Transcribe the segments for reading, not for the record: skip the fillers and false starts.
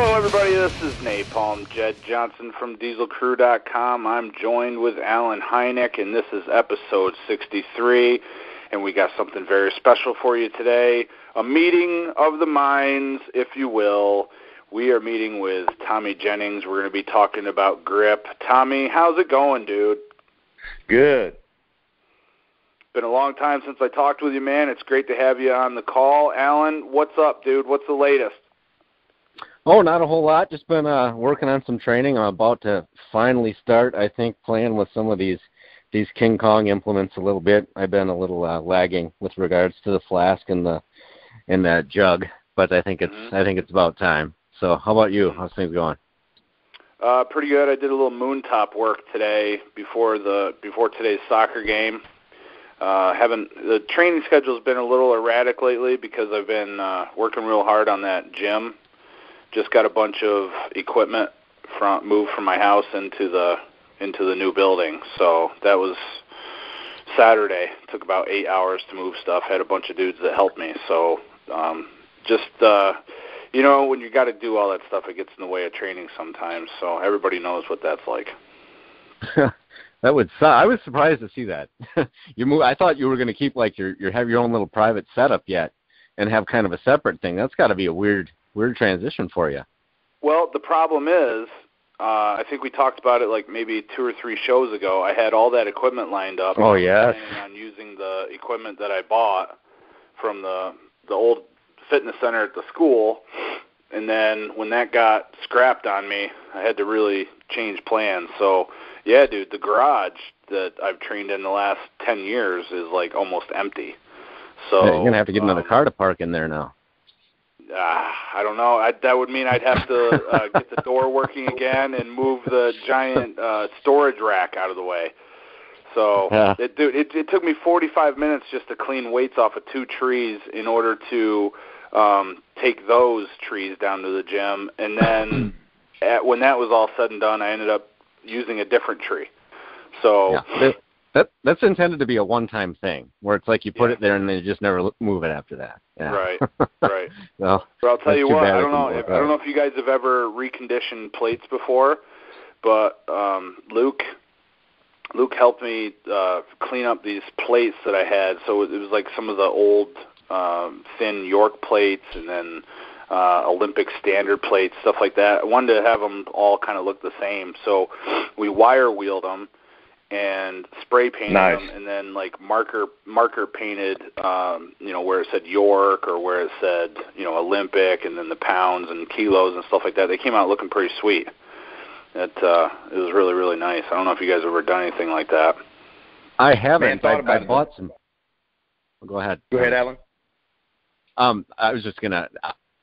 Hello, everybody. This is Napalm Jedd Johnson from DieselCrew.com. I'm joined with Alan Heineck, and this is episode 63, and we got something very special for you today, a meeting of the minds, if you will. We are meeting with Tommy Jennings. We're going to be talking about grip. Tommy, how's it going, dude? Good. Been a long time since I talked with you, man. It's great to have you on the call. Alan, what's up, dude? What's the latest? Oh, not a whole lot. Just been working on some training. I'm about to finally start, I think, playing with some of these King Kong implements a little bit. I've been a little lagging with regards to the flask and the jug, but I think it's about time. So, how about you? How's things going? Pretty good. I did a little moontop work today before today's soccer game. The training schedule's been a little erratic lately because I've been working real hard on that gym. Just got a bunch of equipment moved from my house into the new building. So that was Saturday. It took about 8 hours to move stuff. Had a bunch of dudes that helped me. So when you got to do all that stuff, it gets in the way of training sometimes. So everybody knows what that's like. That would suck. I was surprised to see that. I thought you were going to keep like have your own little private setup yet and have kind of a separate thing. That's got to be a weird transition for you. Well, the problem is, I think we talked about it like maybe 2 or 3 shows ago. I had all that equipment lined up. Oh, yes. Planning on using the equipment that I bought from the old fitness center at the school. And then when that got scrapped on me, I had to really change plans. So, yeah, dude, the garage that I've trained in the last 10 years is like almost empty. So yeah, you're going to have to get another car to park in there now. I don't know. That would mean I'd have to get the door working again and move the giant storage rack out of the way. So, yeah. It took me 45 minutes just to clean weights off of 2 trees in order to take those trees down to the gym. And then when that was all said and done, I ended up using a different tree. So that's intended to be a one-time thing, where it's like you put it there and then you just never move it after that. Yeah. Right. Well, but I'll tell you what, I don't know if you guys have ever reconditioned plates before, but Luke helped me clean up these plates that I had. So it was like some of the old thin York plates and then Olympic standard plates, stuff like that. I wanted to have them all kind of look the same. So we wire wheeled them and spray painted them, and then like marker painted, where it said York or where it said, Olympic, and then the pounds and kilos and stuff like that. They came out looking pretty sweet. It was really, really nice. I don't know if you guys have ever done anything like that. I haven't. I bought some. Go ahead. Go ahead, Alan. I was just gonna.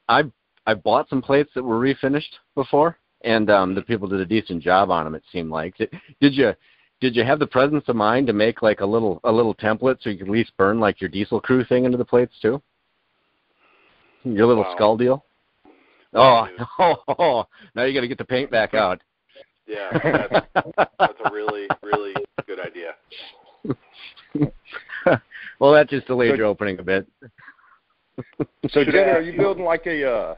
I bought some plates that were refinished before, and the people did a decent job on them. It seemed like. Did you have the presence of mind to make like a little template so you could at least burn like your Diesel Crew thing into the plates too? Your little skull deal? Wow, oh, now you got to get the paint back out. Yeah, that's a really, really good idea. Well, that just delayed your opening a bit. So, Jedd, are you building like a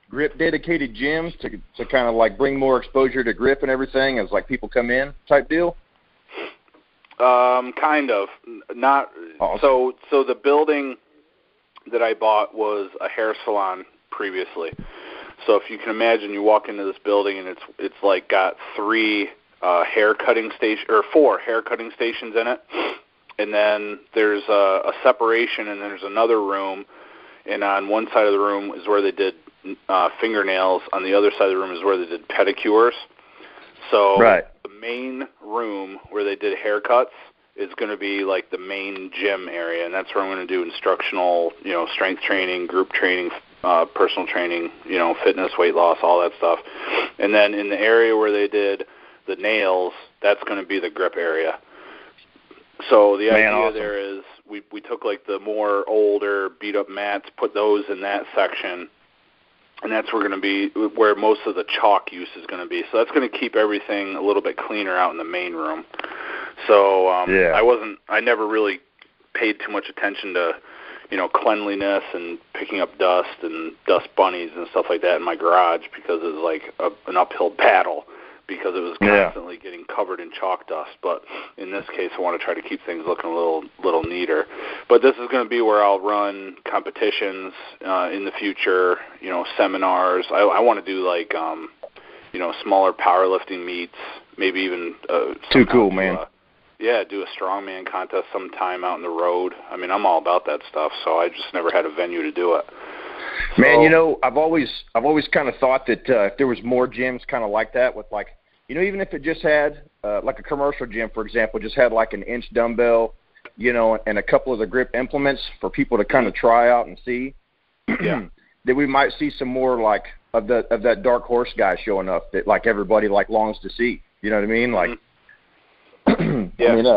grip dedicated gyms to kind of like bring more exposure to grip and everything as like people come in type deal? Kind of. Not awesome. So the building that I bought was a hair salon previously. So if you can imagine, you walk into this building and it's like got 4 hair cutting stations in it, and then there's a separation, and then there's another room, and on one side of the room is where they did fingernails. On the other side of the room is where they did pedicures. So the main room where they did haircuts is going to be like the main gym area, and that's where I'm going to do instructional, strength training, group training, personal training, fitness, weight loss, all that stuff. And then in the area where they did the nails, that's going to be the grip area. So the idea there is we took like the more older beat up mats, put those in that section, and that's where going to be where most of the chalk use is going to be. So that's going to keep everything a little bit cleaner out in the main room. So I never really paid too much attention to cleanliness and picking up dust and dust bunnies and stuff like that in my garage because it was like an uphill battle because it was constantly getting covered in chalk dust. But in this case, I want to try to keep things looking a little neater. But this is going to be where I'll run competitions in the future, seminars. I want to do like, smaller powerlifting meets, maybe even too cool, man. Do a strongman contest sometime out in the road. I mean, I'm all about that stuff, so I just never had a venue to do it. Man, I've always kind of thought that if there was more gyms kind of like that with like, even if it just had like a commercial gym, for example, just had like an inch dumbbell, and a couple of the grip implements for people to kind of try out and see, that we might see some more like of that dark horse guy showing up that like everybody like longs to see. You know what I mean? Like, I mean,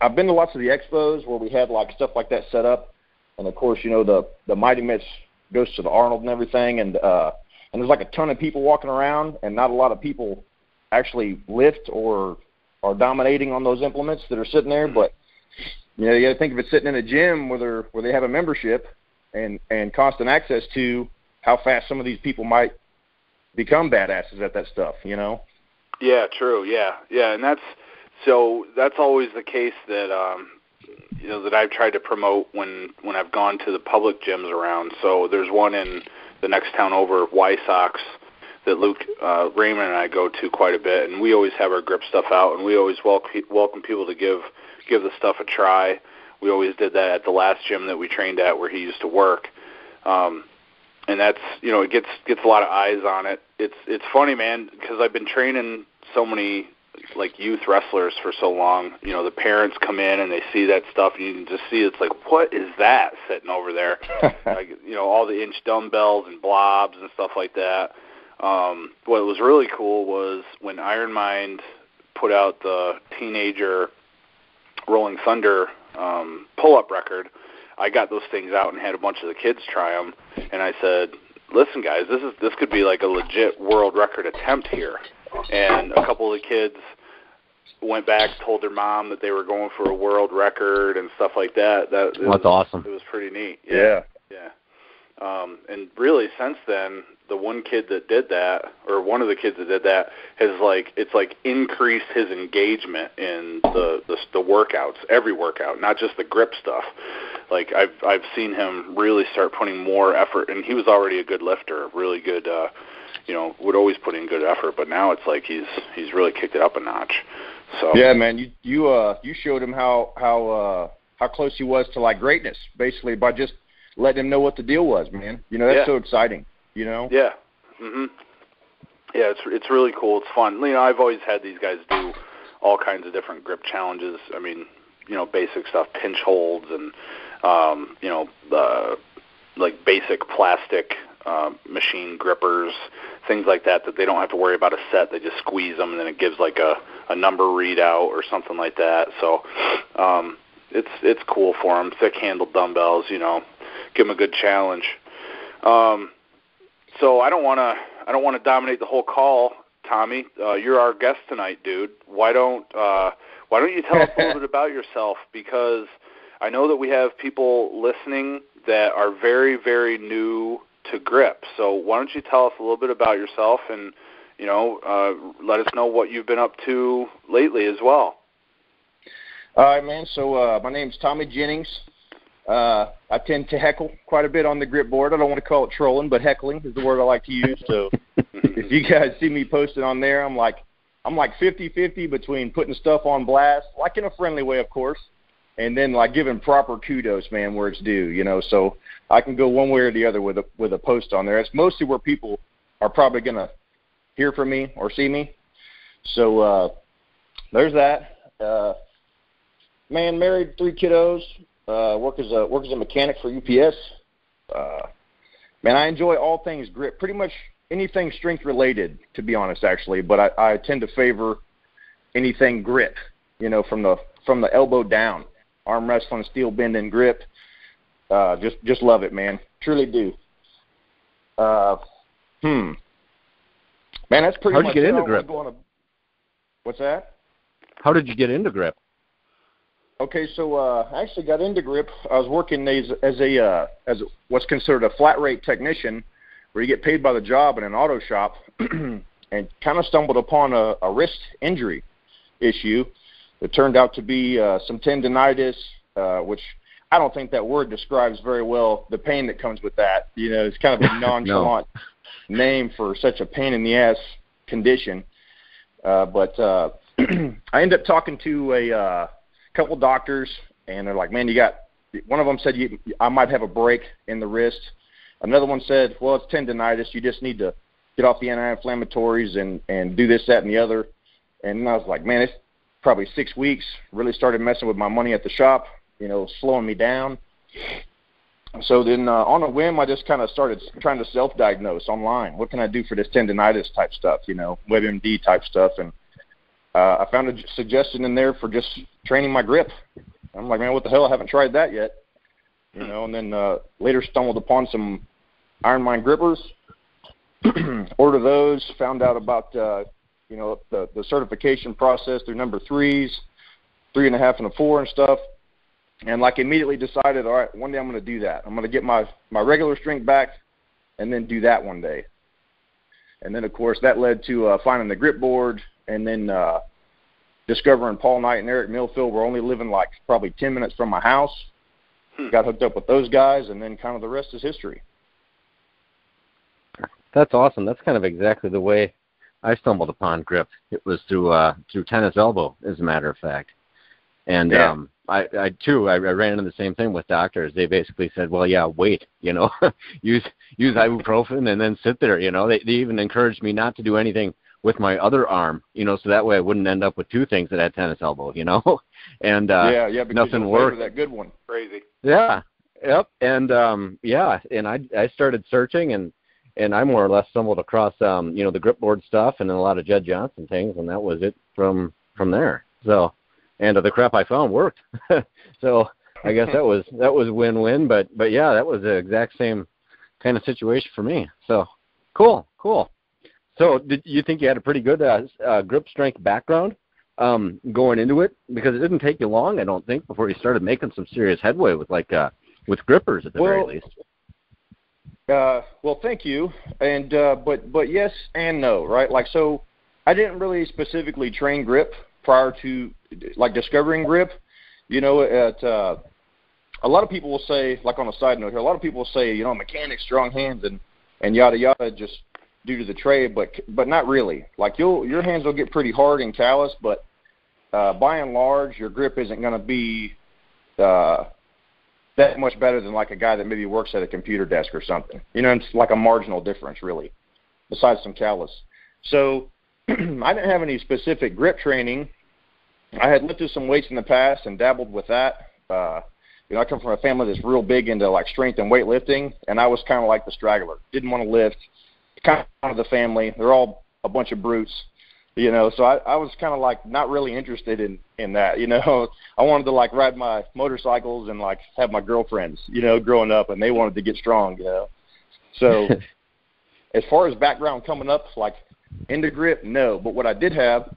I've been to lots of the expos where we had like stuff like that set up, and of course, the Mighty Mitch goes to the Arnold and everything, and there's like a ton of people walking around, and not a lot of people actually lift or are dominating on those implements that are sitting there. But you got to think of it sitting in a gym where they have a membership and constant access to how fast some of these people might become badasses at that stuff. Yeah, true. Yeah, and that's always the case that that I've tried to promote when I've gone to the public gyms around. So there's one in the next town over, Wysox, that Luke Raymond and I go to quite a bit, and we always have our grip stuff out, and we always welcome people to give the stuff a try. We always did that at the last gym that we trained at where he used to work. And that's, it gets a lot of eyes on it. It's funny, man, because I've been training so many like youth wrestlers for so long. The parents come in and they see that stuff, and you can just see it's like, what is that sitting over there? Like, all the inch dumbbells and blobs and stuff like that. What was really cool was when Iron Mind put out the teenager Rolling Thunder pull-up record. I got those things out and had a bunch of the kids try them, and I said, listen, guys, this could be like a legit world record attempt here. And a couple of the kids went back, told their mom that they were going for a world record and stuff like that. That's awesome. It was pretty neat. Yeah. And really, since then, the one kid that did that, or one of the kids that did that, has increased his engagement in the workouts, every workout, not just the grip stuff. Like I've seen him really start putting more effort, and he was already a good lifter, really good. Would always put in good effort, but now it's like he's really kicked it up a notch. So yeah, man, you showed him how close he was to like greatness, basically by just letting him know what the deal was, man. That's so exciting. Yeah. Mhm. Yeah, it's really cool. It's fun. I've always had these guys do all kinds of different grip challenges. I mean, basic stuff, pinch holds, and like basic plastic machine grippers, things like that they don't have to worry about a set. They just squeeze them, and then it gives like a number readout or something like that. So it's cool for them. Thick-handled dumbbells, give them a good challenge. So I don't want to dominate the whole call, Tommy. You're our guest tonight, dude. Why don't you tell us a little bit about yourself? Because I know that we have people listening that are very, very new to grip. So why don't you tell us a little bit about yourself and, let us know what you've been up to lately as well. All right, man. So my name's Tommy Jennings. I tend to heckle quite a bit on the grip board. I don't want to call it trolling, but heckling is the word I like to use. So if you guys see me posted on there, I'm like 50-50 between putting stuff on blast, like in a friendly way, of course, and then like giving proper kudos, man, where it's due, So I can go one way or the other with a post on there. It's mostly where people are probably going to hear from me or see me. So there's that. Man, married, 3 kiddos. Work as a mechanic for UPS. Man, I enjoy all things grip, pretty much anything strength related, to be honest, actually. But I tend to favor anything grip, from the elbow down, arm wrestling, steel bending, grip. Just love it, man. Truly do. Man, that's pretty much. How'd you get into grip? What's that? How did you get into grip? Okay, so I actually got into grip. I was working as what's considered a flat rate technician, where you get paid by the job in an auto shop, and kind of stumbled upon a wrist injury issue. It turned out to be some tendinitis, which I don't think that word describes very well the pain that comes with that. You know, it's kind of a nonchalant name for such a pain in the ass condition. But I ended up talking to a couple doctors, and they're like, man, one of them said I might have a break in the wrist. Another one said, well, it's tendinitis. You just need to get off the anti-inflammatories and do this, that, and the other. And I was like, man, it's probably 6 weeks. Really started messing with my money at the shop, you know, slowing me down. So then on a whim, I just kind of started trying to self-diagnose online. What can I do for this tendinitis type stuff, you know, WebMD type stuff. And I found a suggestion in there for just training my grip. I'm like, man, what the hell? I haven't tried that yet. You know, and then later stumbled upon some Iron Mind grippers, ordered those, found out about, you know, the certification process through number 3s, 3.5 and a 4 and stuff. And like immediately decided, all right, one day I'm going to do that. I'm going to get my regular strength back and then do that one day. And then, of course, that led to finding the grip board and then discovering Paul Knight and Eric Millfield were only living like probably 10 minutes from my house. Got hooked up with those guys, and then kind of the rest is history. That's awesome. That's kind of exactly the way I stumbled upon grip. It was through tennis elbow, as a matter of fact. And yeah. I ran into the same thing with doctors. They basically said, well, yeah, wait, you know, use ibuprofen and then sit there, you know. They even encouraged me not to do anything with my other arm, you know, so that way I wouldn't end up with two things that had tennis elbow, you know. And because nothing worked. That good one. Crazy. Yeah. Yep. And and I started searching and I more or less stumbled across you know, the grip board stuff and then a lot of Jedd Johnson things, and that was it from there. So, and the crap I found worked. So I guess that was win-win, but yeah, that was the exact same kind of situation for me. So cool. So did you think you had a pretty good grip strength background going into it? Because it didn't take you long, I don't think, before you started making some serious headway with with grippers at the very least. Well, thank you. And but yes and no, right? Like, so I didn't really specifically train grip prior to like discovering grip. You know, a lot of people will say, like on a side note here, a lot of people will say, you know, mechanics, strong hands, and yada yada, just due to the trade, but not really. Like your hands will get pretty hard and callous, but by and large, your grip isn't going to be that much better than like a guy that maybe works at a computer desk or something. You know, it's like a marginal difference, really, besides some callus. So I didn't have any specific grip training. I had lifted some weights in the past and dabbled with that. You know, I come from a family that's real big into like strength and weightlifting, and I was kind of like the straggler. Didn't want to lift. Kind of the family. They're all a bunch of brutes, you know. So I was kind of like not really interested in that, you know. I wanted to like ride my motorcycles and like have my girlfriends, you know, growing up, and they wanted to get strong, you know. So as far as background coming up, like into grip, no. But what I did have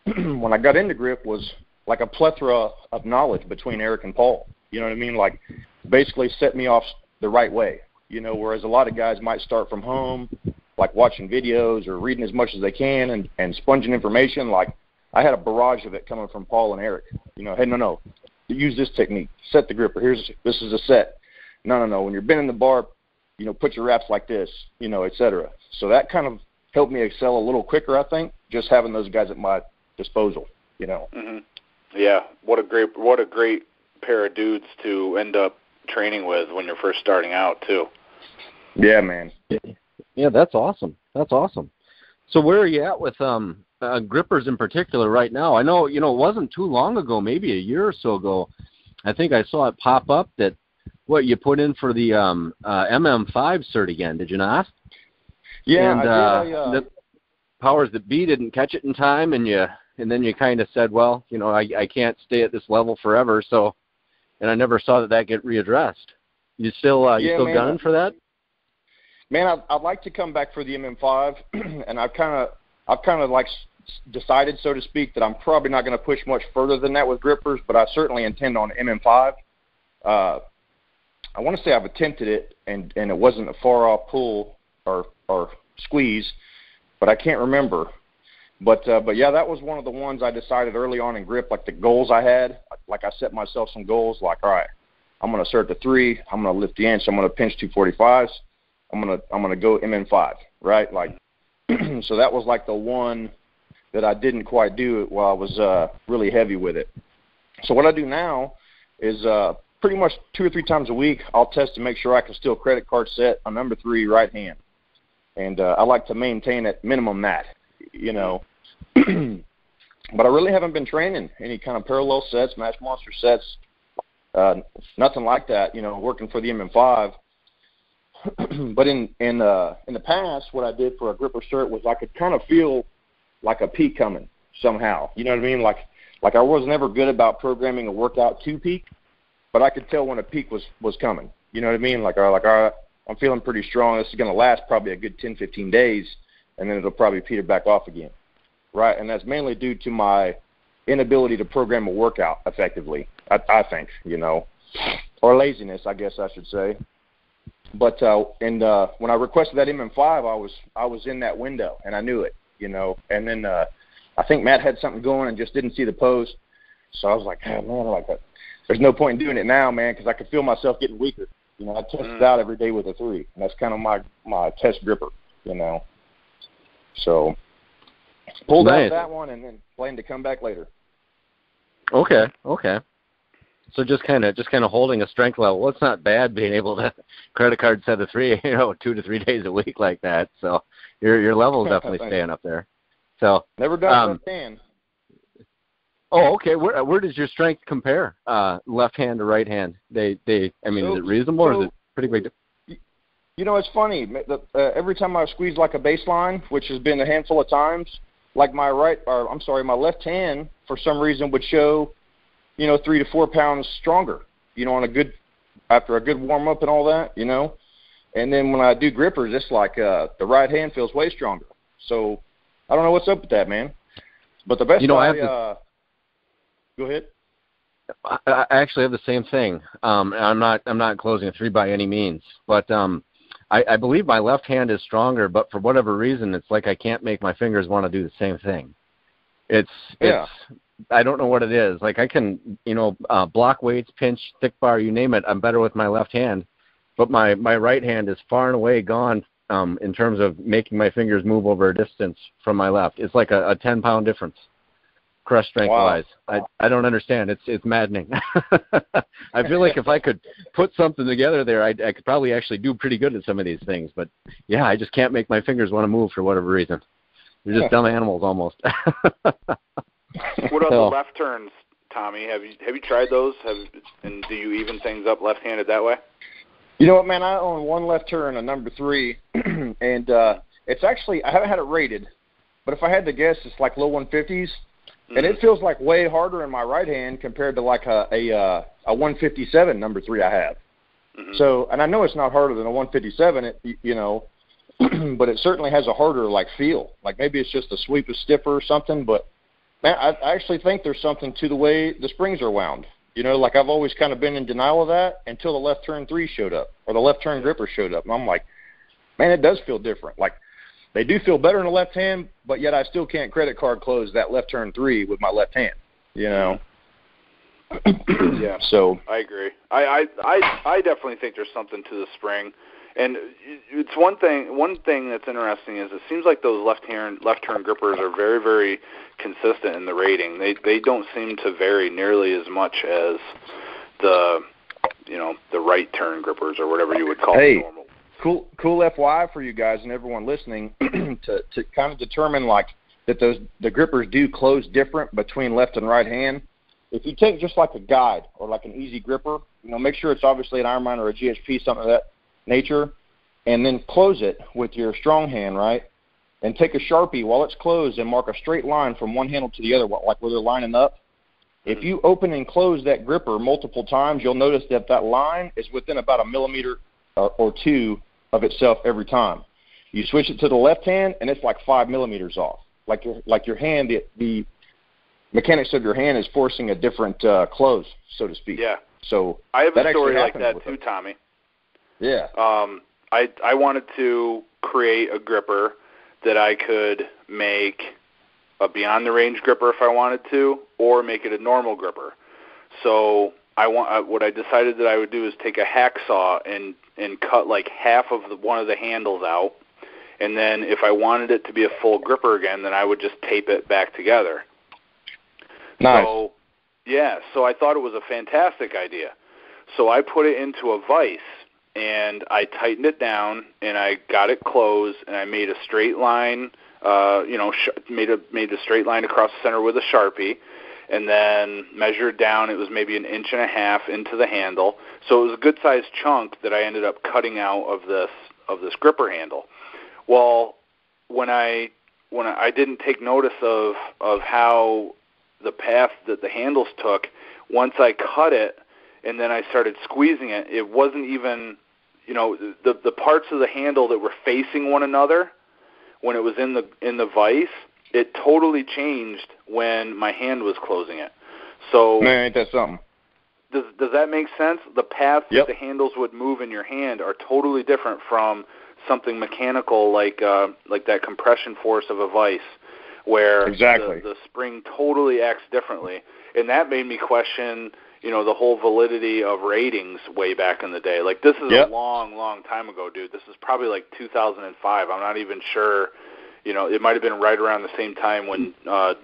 when I got into grip was like a plethora of knowledge between Eric and Paul. You know what I mean? Like basically set me off the right way, you know, whereas a lot of guys might start from home, like watching videos or reading as much as they can and sponging information. Like I had a barrage of it coming from Paul and Eric. You know, hey, no, use this technique. Set the gripper. This is a set. No. When you're bending the bar, you know, put your wraps like this, you know, et cetera. So that kind of helped me excel a little quicker, I think, just having those guys at my disposal, you know. Mm-hmm. Yeah, what a great pair of dudes to end up training with when you're first starting out, too. Yeah, man. Yeah, that's awesome. So where are you at with grippers in particular right now? I know, you know, it wasn't too long ago, maybe a year or so ago, I think I saw it pop up that you put in for the MM5 cert again, did you not? Yeah, and I did. The powers that be didn't catch it in time, and then you kind of said, well, you know, I can't stay at this level forever, so, and I never saw that get readdressed. You still gunning for that? Man, I'd like to come back for the MM5, and I've kind of like decided, so to speak, that I'm probably not going to push much further than that with grippers, but I certainly intend on MM5. I want to say I've attempted it, and it wasn't a far-off pull or squeeze, but I can't remember. But yeah, that was one of the ones I decided early on in grip, like the goals I had. Like I set myself some goals, like, all right, I'm going to assert the 3, I'm going to lift the inch, I'm going to pinch 245s, I'm going to go MM5, right? Like, so that was like the one that I didn't quite do while I was really heavy with it. So what I do now is pretty much 2 or 3 times a week, I'll test to make sure I can still credit card set on number 3 right hand. And I like to maintain at minimum that, you know. But I really haven't been training any kind of parallel sets, match monster sets, nothing like that, you know, working for the MM5. But in the past, what I did for a gripper cert was I could kind of feel like a peak coming somehow. You know what I mean? Like I was never good about programming a workout to peak, but I could tell when a peak was coming. You know what I mean? Like all right, I'm feeling pretty strong. This is going to last probably a good 10, 15 days, and then it'll probably peter back off again. Right? And that's mainly due to my inability to program a workout effectively, I think, you know, or laziness, I guess I should say. But when I requested that MM5, I was in that window, and I knew it, you know. And then I think Matt had something going and just didn't see the post. So I was like, oh, man, like there's no point in doing it now, man, because I could feel myself getting weaker. You know, I test it out every day with a 3, and that's kind of my test gripper, you know. So pulled out that one and then plan to come back later. Okay. So just kind of holding a strength level. Well, it's not bad being able to credit card set a 3, you know, 2 to 3 days a week like that. So your level's definitely staying up there. So never done left hand. Oh, okay. Where does your strength compare, left hand to right hand? Is it reasonable or is it pretty big? You know, it's funny. Every time I squeeze like a baseline, which has been a handful of times, like my left hand for some reason would show, you know, 3 to 4 pounds stronger, you know, after a good warm up and all that, you know. And then when I do grippers, it's like the right hand feels way stronger. So I don't know what's up with that, man. But the best, you know, go ahead. I actually have the same thing. I'm not closing a 3 by any means, but I believe my left hand is stronger. But for whatever reason, it's like I can't make my fingers want to do the same thing. It's I don't know what it is. Like I can, you know, block weights, pinch, thick bar, you name it. I'm better with my left hand, but my right hand is far and away gone in terms of making my fingers move over a distance from my left. It's like a 10-pound difference, crush strength-wise. Wow. I don't understand. It's maddening. I feel like if I could put something together there, I could probably actually do pretty good at some of these things. But, yeah, I just can't make my fingers want to move for whatever reason. They're just dumb animals almost. What about the left turns, Tommy? Have you tried those? And do you even things up left-handed that way? You know what, man? I own one left turn, a number 3, and it's actually I haven't had it rated, but if I had to guess, it's like low 150s, and it feels like way harder in my right hand compared to like a 157 number 3 I have. So, and I know it's not harder than a 157, you know, but it certainly has a harder like feel. Like maybe it's just the sweep is stiffer or something, but man, I actually think there's something to the way the springs are wound. You know, like I've always kind of been in denial of that until the left turn 3 showed up or the left turn gripper showed up. And I'm like, man, it does feel different. Like they do feel better in the left hand, but yet I still can't credit card close that left turn 3 with my left hand, you know? Yeah. So I agree. I definitely think there's something to the spring. And it's one thing that's interesting is it seems like those left turn grippers are very, very consistent in the rating. They don't seem to vary nearly as much as the right turn grippers or whatever you would call them normal. Cool FYI for you guys and everyone listening to kind of determine like that the grippers do close different between left and right hand. If you take just like a guide or like an easy gripper, you know, make sure it's obviously an Ironman or a GHP, something of that nature, and then close it with your strong hand, right? And take a Sharpie while it's closed and mark a straight line from one handle to the other, like where they're lining up. If you open and close that gripper multiple times, you'll notice that line is within about a millimeter or 2 of itself every time. You switch it to the left hand, and it's like 5 millimeters off. like your hand, the mechanics of your hand is forcing a different close, so to speak. Yeah. So I have a story like that too, Tommy. Yeah. I wanted to create a gripper that I could make a beyond the range gripper if I wanted to, or make it a normal gripper. So what I decided that I would do is take a hacksaw and cut like half of one of the handles out, and then if I wanted it to be a full gripper again, then I would just tape it back together. Nice. So I thought it was a fantastic idea. So I put it into a vise, and I tightened it down, and I got it closed, and I made a straight line, made a straight line across the center with a Sharpie, and then measured down. It was maybe 1.5 inches into the handle. So it was a good-sized chunk that I ended up cutting out of this gripper handle. Well, when I didn't take notice of how the path that the handles took, once I cut it and then I started squeezing it, it wasn't even, the parts of the handle that were facing one another when it was in the vise, it totally changed when my hand was closing it. So man, ain't that something? Does that make sense? The paths that the handles would move in your hand are totally different from something mechanical like that compression force of a vise, where the spring totally acts differently. And that made me question, the whole validity of ratings way back in the day. Like, this is a long, long time ago, dude. This is probably like 2005. I'm not even sure. It might have been right around the same time when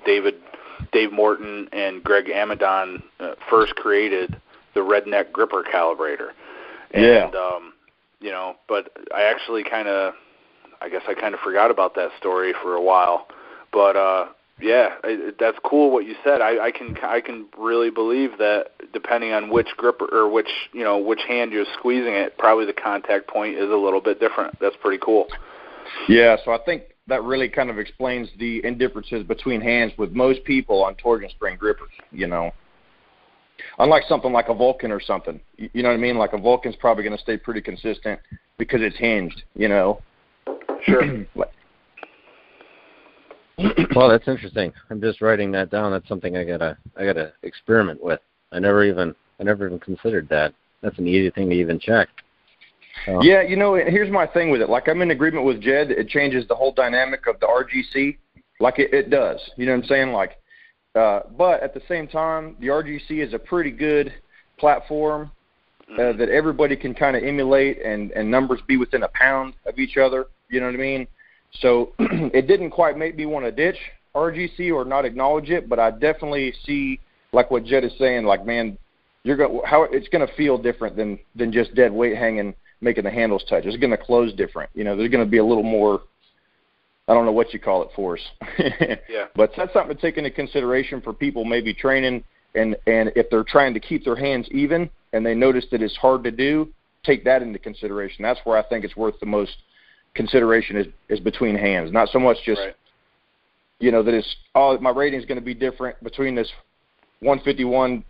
Dave Morton and Greg Amidon first created the Redneck Gripper Calibrator. And, but I actually I forgot about that story for a while. But, that's cool what you said. I can really believe that depending on which gripper or which hand you're squeezing it, probably the contact point is a little bit different. That's pretty cool. Yeah, so I think that really kind of explains the indifferences between hands with most people on torsion spring grippers, Unlike something like a Vulcan or something, you know what I mean? Like a Vulcan's probably going to stay pretty consistent because it's hinged, Sure. Well, that's interesting. I'm just writing that down. That's something I gotta experiment with. I never even considered that. That's an easy thing to even check. So. Yeah, here's my thing with it. Like, I'm in agreement with Jed. It changes the whole dynamic of the RGC. Like, it does. You know what I'm saying? Like, but at the same time, the RGC is a pretty good platform that everybody can kind of emulate and numbers be within a pound of each other. You know what I mean? So it didn't quite make me want to ditch RGC or not acknowledge it, but I definitely see, like what Jed is saying, like, man, it's going to feel different than just dead weight hanging, making the handles touch. It's going to close different. There's going to be a little more, I don't know what you call it, force. Yeah. But that's something to take into consideration for people maybe training, and if they're trying to keep their hands even and they notice that it's hard to do, take that into consideration. That's where I think it's worth the most consideration is between hands, not so much just that it's my rating is going to be different between this 151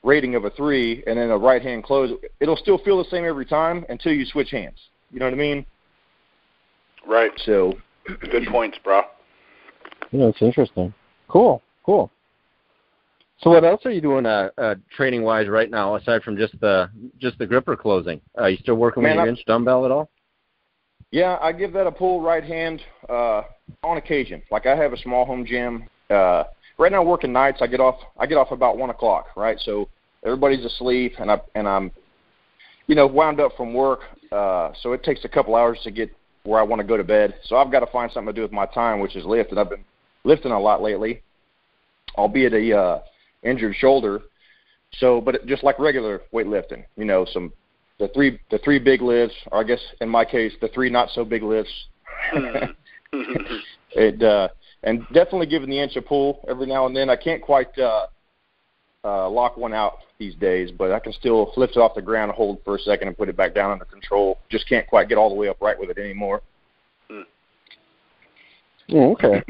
rating of a 3 and then a right hand close. It'll still feel the same every time until you switch hands. You know what I mean? Right. So good points, bro. Yeah, it's interesting. Cool. So what else are you doing training wise right now aside from just the gripper closing? Are you still working with your inch dumbbell at all? Yeah, I give that a pull right hand on occasion. Like, I have a small home gym. Right now, working nights, I get off about 1:00, right? So everybody's asleep, and I'm wound up from work. So it takes a couple hours to get where I want to go to bed. So I've got to find something to do with my time, which is lift. And I've been lifting a lot lately, albeit a injured shoulder. So, but just like regular weightlifting, the three big lifts, or I guess in my case, the 3 not so big lifts. And definitely giving the inch a pull every now and then. I can't quite lock one out these days, but I can still lift it off the ground, hold for a second, and put it back down under control. Just can't quite get all the way upright with it anymore. Oh, okay.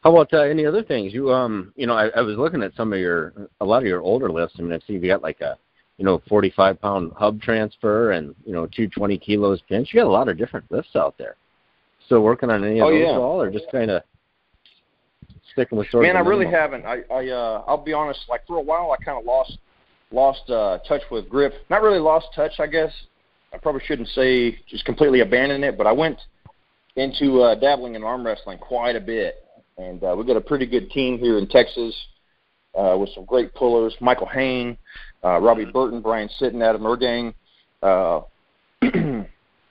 How about any other things? I was looking at a lot of your older lifts. I mean, I see you got like a 45-pound hub transfer and 220 kilos pinch. You got a lot of different lifts out there. still working on any of those at all, or just kind of sticking with sort of? Man, I really haven't. I'll be honest. Like for a while, I kind of lost touch with grip. Not really lost touch, I guess. I probably shouldn't say just completely abandoned it, but I went into dabbling in arm wrestling quite a bit, and we've got a pretty good team here in Texas with some great pullers. Michael Hain, Robbie Burton, Brian Sitton, Adam Ergang.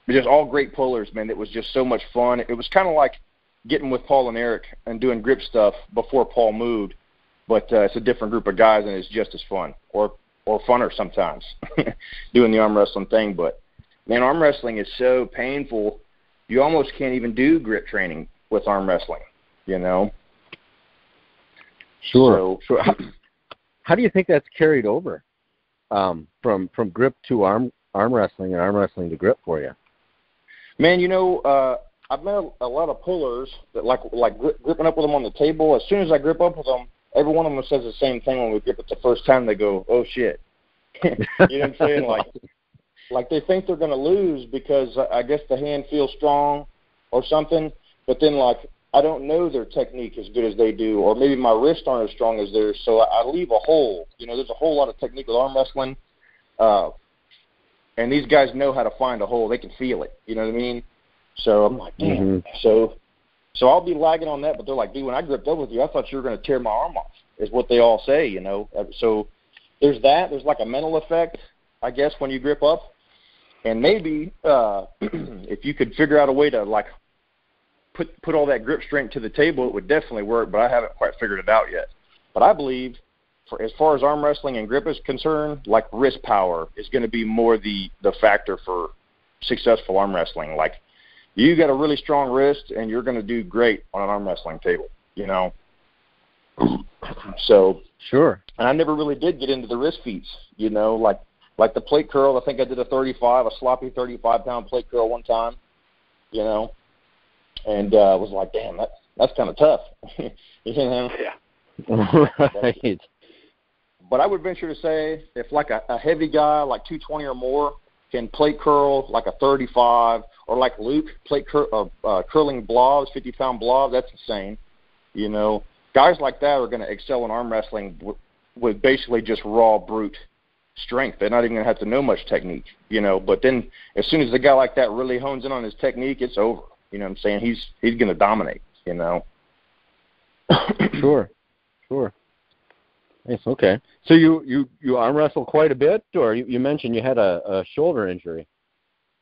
Just all great pullers, man. It was just so much fun. It was kind of like getting with Paul and Eric and doing grip stuff before Paul moved, but it's a different group of guys, and it's just as fun, or funner sometimes, doing the arm wrestling thing. But, man, arm wrestling is so painful, you almost can't even do grip training with arm wrestling, you know? Sure. How do you think that's carried over from grip to arm wrestling and arm wrestling to grip for you? Man, you know, I've met a lot of pullers that like gripping up with them on the table. As soon as I grip up with them, every one of them says the same thing when we grip it the first time. They go, "Oh shit," you know what I'm saying? Like they think they're going to lose because I guess the hand feels strong or something. But then I don't know their technique as good as they do, or maybe my wrists aren't as strong as theirs. So I leave a hole. You know, there's a whole lot of technique with arm wrestling. And these guys know how to find a hole. They can feel it. You know what I mean? So I'm like, damn. So I'll be lagging on that, but they're like, dude, when I gripped up with you, I thought you were going to tear my arm off, is what they all say, you know. So there's that. There's like a mental effect, I guess, when you grip up. And maybe if you could figure out a way to, like, put all that grip strength to the table, it would definitely work, but I haven't quite figured it out yet. But I believe, as far as arm wrestling and grip is concerned, like wrist power is going to be more the factor for successful arm wrestling. Like, you got a really strong wrist, and you're going to do great on an arm wrestling table, you know. So sure. And I never really did get into the wrist feats, you know, like the plate curl. I think I did a sloppy 35-pound plate curl one time, you know, and I was like, damn, that's kind of tough, you know. Yeah. Right. But I would venture to say if like a heavy guy, like 220 or more, can plate curl like a 35, or like Luke curling blobs, 50-pound blobs, that's insane. You know, guys like that are going to excel in arm wrestling with basically just raw, brute strength. They're not even going to have to know much technique, you know. But then as soon as a guy like that really hones in on his technique, it's over. You know what I'm saying? He's going to dominate, you know. Sure. Yes, okay. So you arm wrestle quite a bit, or you mentioned you had a shoulder injury.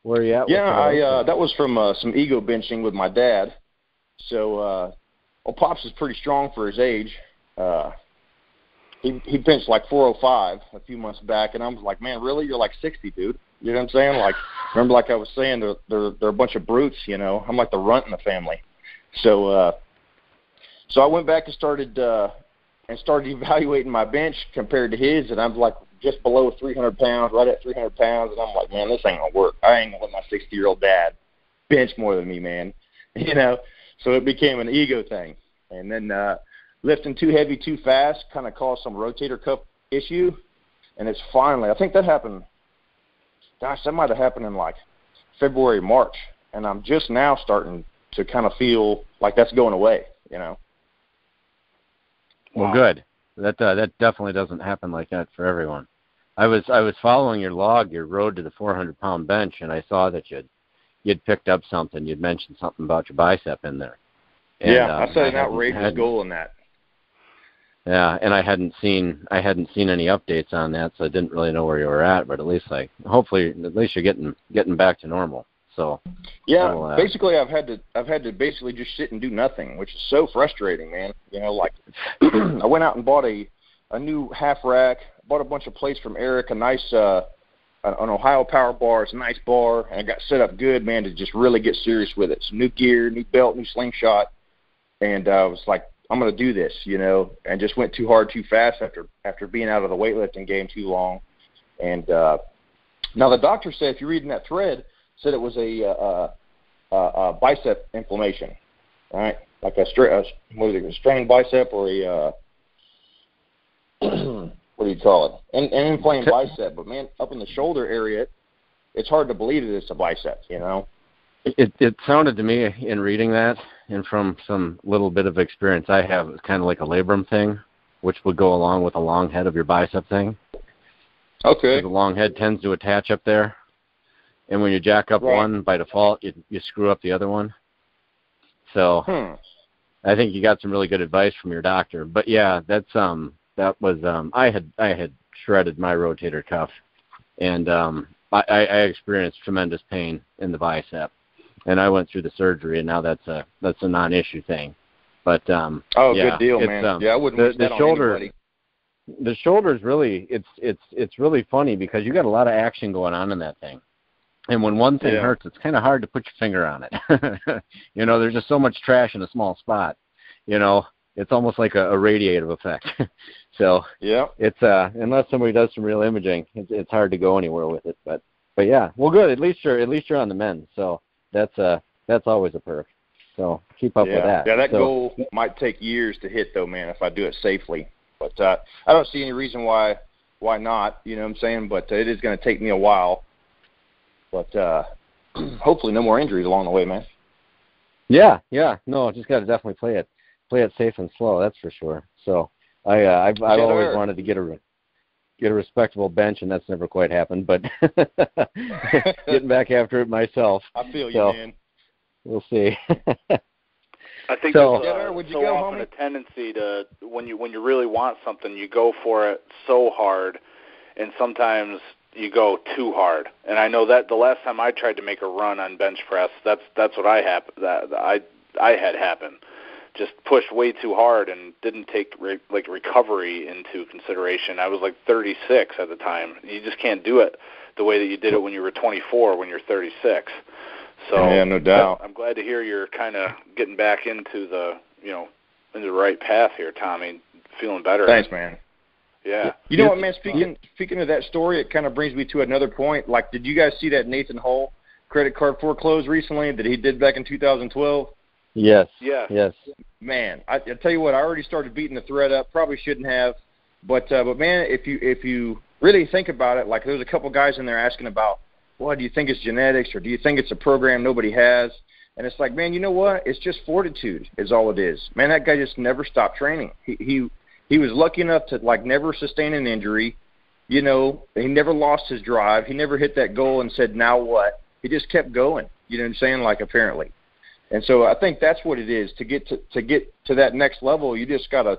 Where are you at? Yeah, that was from some ego benching with my dad. So, Pops is pretty strong for his age. He benched like 405 a few months back, and I was like, man, really? You're like 60, dude. You know what I'm saying? Like, remember, like I was saying, they're a bunch of brutes, you know. I'm like the runt in the family. So I went back and started evaluating my bench compared to his, and I'm like just below 300 pounds, right at 300 pounds, and I'm like, man, this ain't going to work. I ain't going to let my 60-year-old dad bench more than me, man. You know? So it became an ego thing. And then lifting too heavy too fast kind of caused some rotator cuff issue, and it's finally, I think that happened, that might have happened in like February, March, and I'm just now starting to kind of feel like that's going away, you know? Well, good. That definitely doesn't happen like that for everyone. I was following your log, your road to the 400-pound bench, and I saw that you'd picked up something. You'd mentioned something about your bicep in there. And, yeah, I set an outrageous goal in that. Yeah, and I hadn't seen any updates on that, so I didn't really know where you were at. But at least hopefully you're getting back to normal. So yeah, basically I've had to basically just sit and do nothing, which is so frustrating, man. You know, like I went out and bought a new half rack, bought a bunch of plates from Eric, a nice an Ohio Power Bar. It's a nice bar, and I got set up good, man, to just really get serious with it. Some new gear, new belt, new slingshot, and I was like, I'm going to do this, you know, and just went too hard too fast after being out of the weightlifting game too long. And now the doctor said, if you're reading that thread, said it was a bicep inflammation, right? Like a strained bicep, or a what do you call it? An inflamed bicep. But man, up in the shoulder area, it's hard to believe that it's a bicep, you know. It sounded to me in reading that, and from some little bit of experience I have, it's kind of like a labrum thing, which would go along with a long head of your bicep thing. Okay. So the long head tends to attach up there, and when you jack up one, by default, you screw up the other one. So I think you got some really good advice from your doctor. But yeah, that was I had shredded my rotator cuff, and I experienced tremendous pain in the bicep, and I went through the surgery, and now that's a non-issue thing. But yeah, good deal, man. I wouldn't wish that on anybody. The shoulder is really it's really funny because you got a lot of action going on in that thing, and when one thing hurts, it's kind of hard to put your finger on it. There's just so much trash in a small spot. It's almost like a radiative effect. So it's unless somebody does some real imaging, it's hard to go anywhere with it. But yeah, well, good. At least you're on the mend. So that's always a perk. So keep up with that. Yeah, that goal might take years to hit, though, man, if I do it safely. But I don't see any reason why not. You know what I'm saying? But it is going to take me a while. But hopefully, no more injuries along the way, man. Yeah. No, just got to definitely play it safe and slow. That's for sure. So I've always wanted to get a respectable bench, and that's never quite happened. But getting back after it myself. I feel you, man. We'll see. I think there's so often a tendency to when you really want something, you go for it so hard, and sometimes you go too hard. And I know that the last time I tried to make a run on bench press, that's what I had happen. Just pushed way too hard and didn't take recovery into consideration. I was like 36 at the time. You just can't do it the way that you did it when you were 24, when you're 36. So yeah, no doubt. I'm glad to hear you're kind of getting back into the right path here, Tommy. Feeling better. Thanks, man. Yeah. You know what, man? Speaking of that story, it kind of brings me to another point. Like, did you guys see that Nathan Hull credit card foreclose recently that he did back in 2012? Yes. Yeah. Yes. Man, I tell you what, I already started beating the thread up. Probably shouldn't have, but man, if you really think about it, like there's a couple guys in there asking about, well, do you think it's genetics or do you think it's a program nobody has? And it's like, man, you know what? It's just fortitude is all it is. Man, that guy just never stopped training. He was lucky enough to never sustain an injury. He never lost his drive. He never hit that goal and said, now what? He just kept going. You know what I'm saying? Apparently. And so I think that's what it is to get to that next level. You just gotta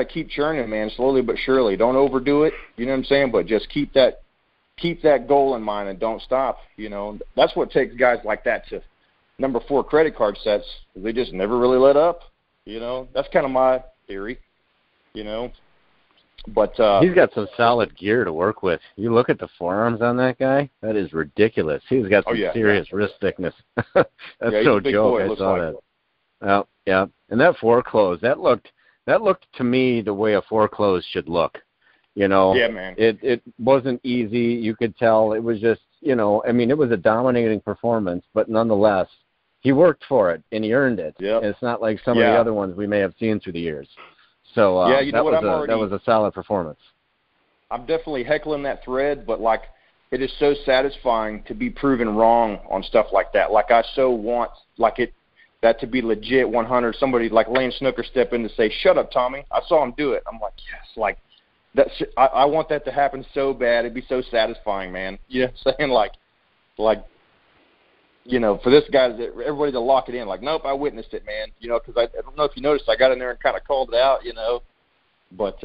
keep churning, man, slowly but surely. Don't overdo it. You know what I'm saying? But just keep that goal in mind and don't stop. That's what takes guys like that to number 4 credit card sets. They just never really let up. That's kind of my theory. But he's got some solid gear to work with. You look at the forearms on that guy; that is ridiculous. He's got some serious wrist thickness. That's no joke. I saw that. Well, yeah, and that foreclose that looked to me the way a foreclose should look. Yeah, man. It wasn't easy. You could tell it was just it was a dominating performance, but nonetheless, he worked for it and he earned it. Yep. And it's not like some of the other ones we may have seen through the years. So that was a solid performance. I'm definitely heckling that thread, but it is so satisfying to be proven wrong on stuff like that. I so want that to be legit 100. Somebody like Lane Snooker step in to say, "Shut up, Tommy. I saw him do it." I'm like, yes, I want that to happen so bad. It'd be so satisfying, man. You know what I'm saying? For this guy, everybody to lock it in. Nope, I witnessed it, man. Because I don't know if you noticed, I got in there and kind of called it out, But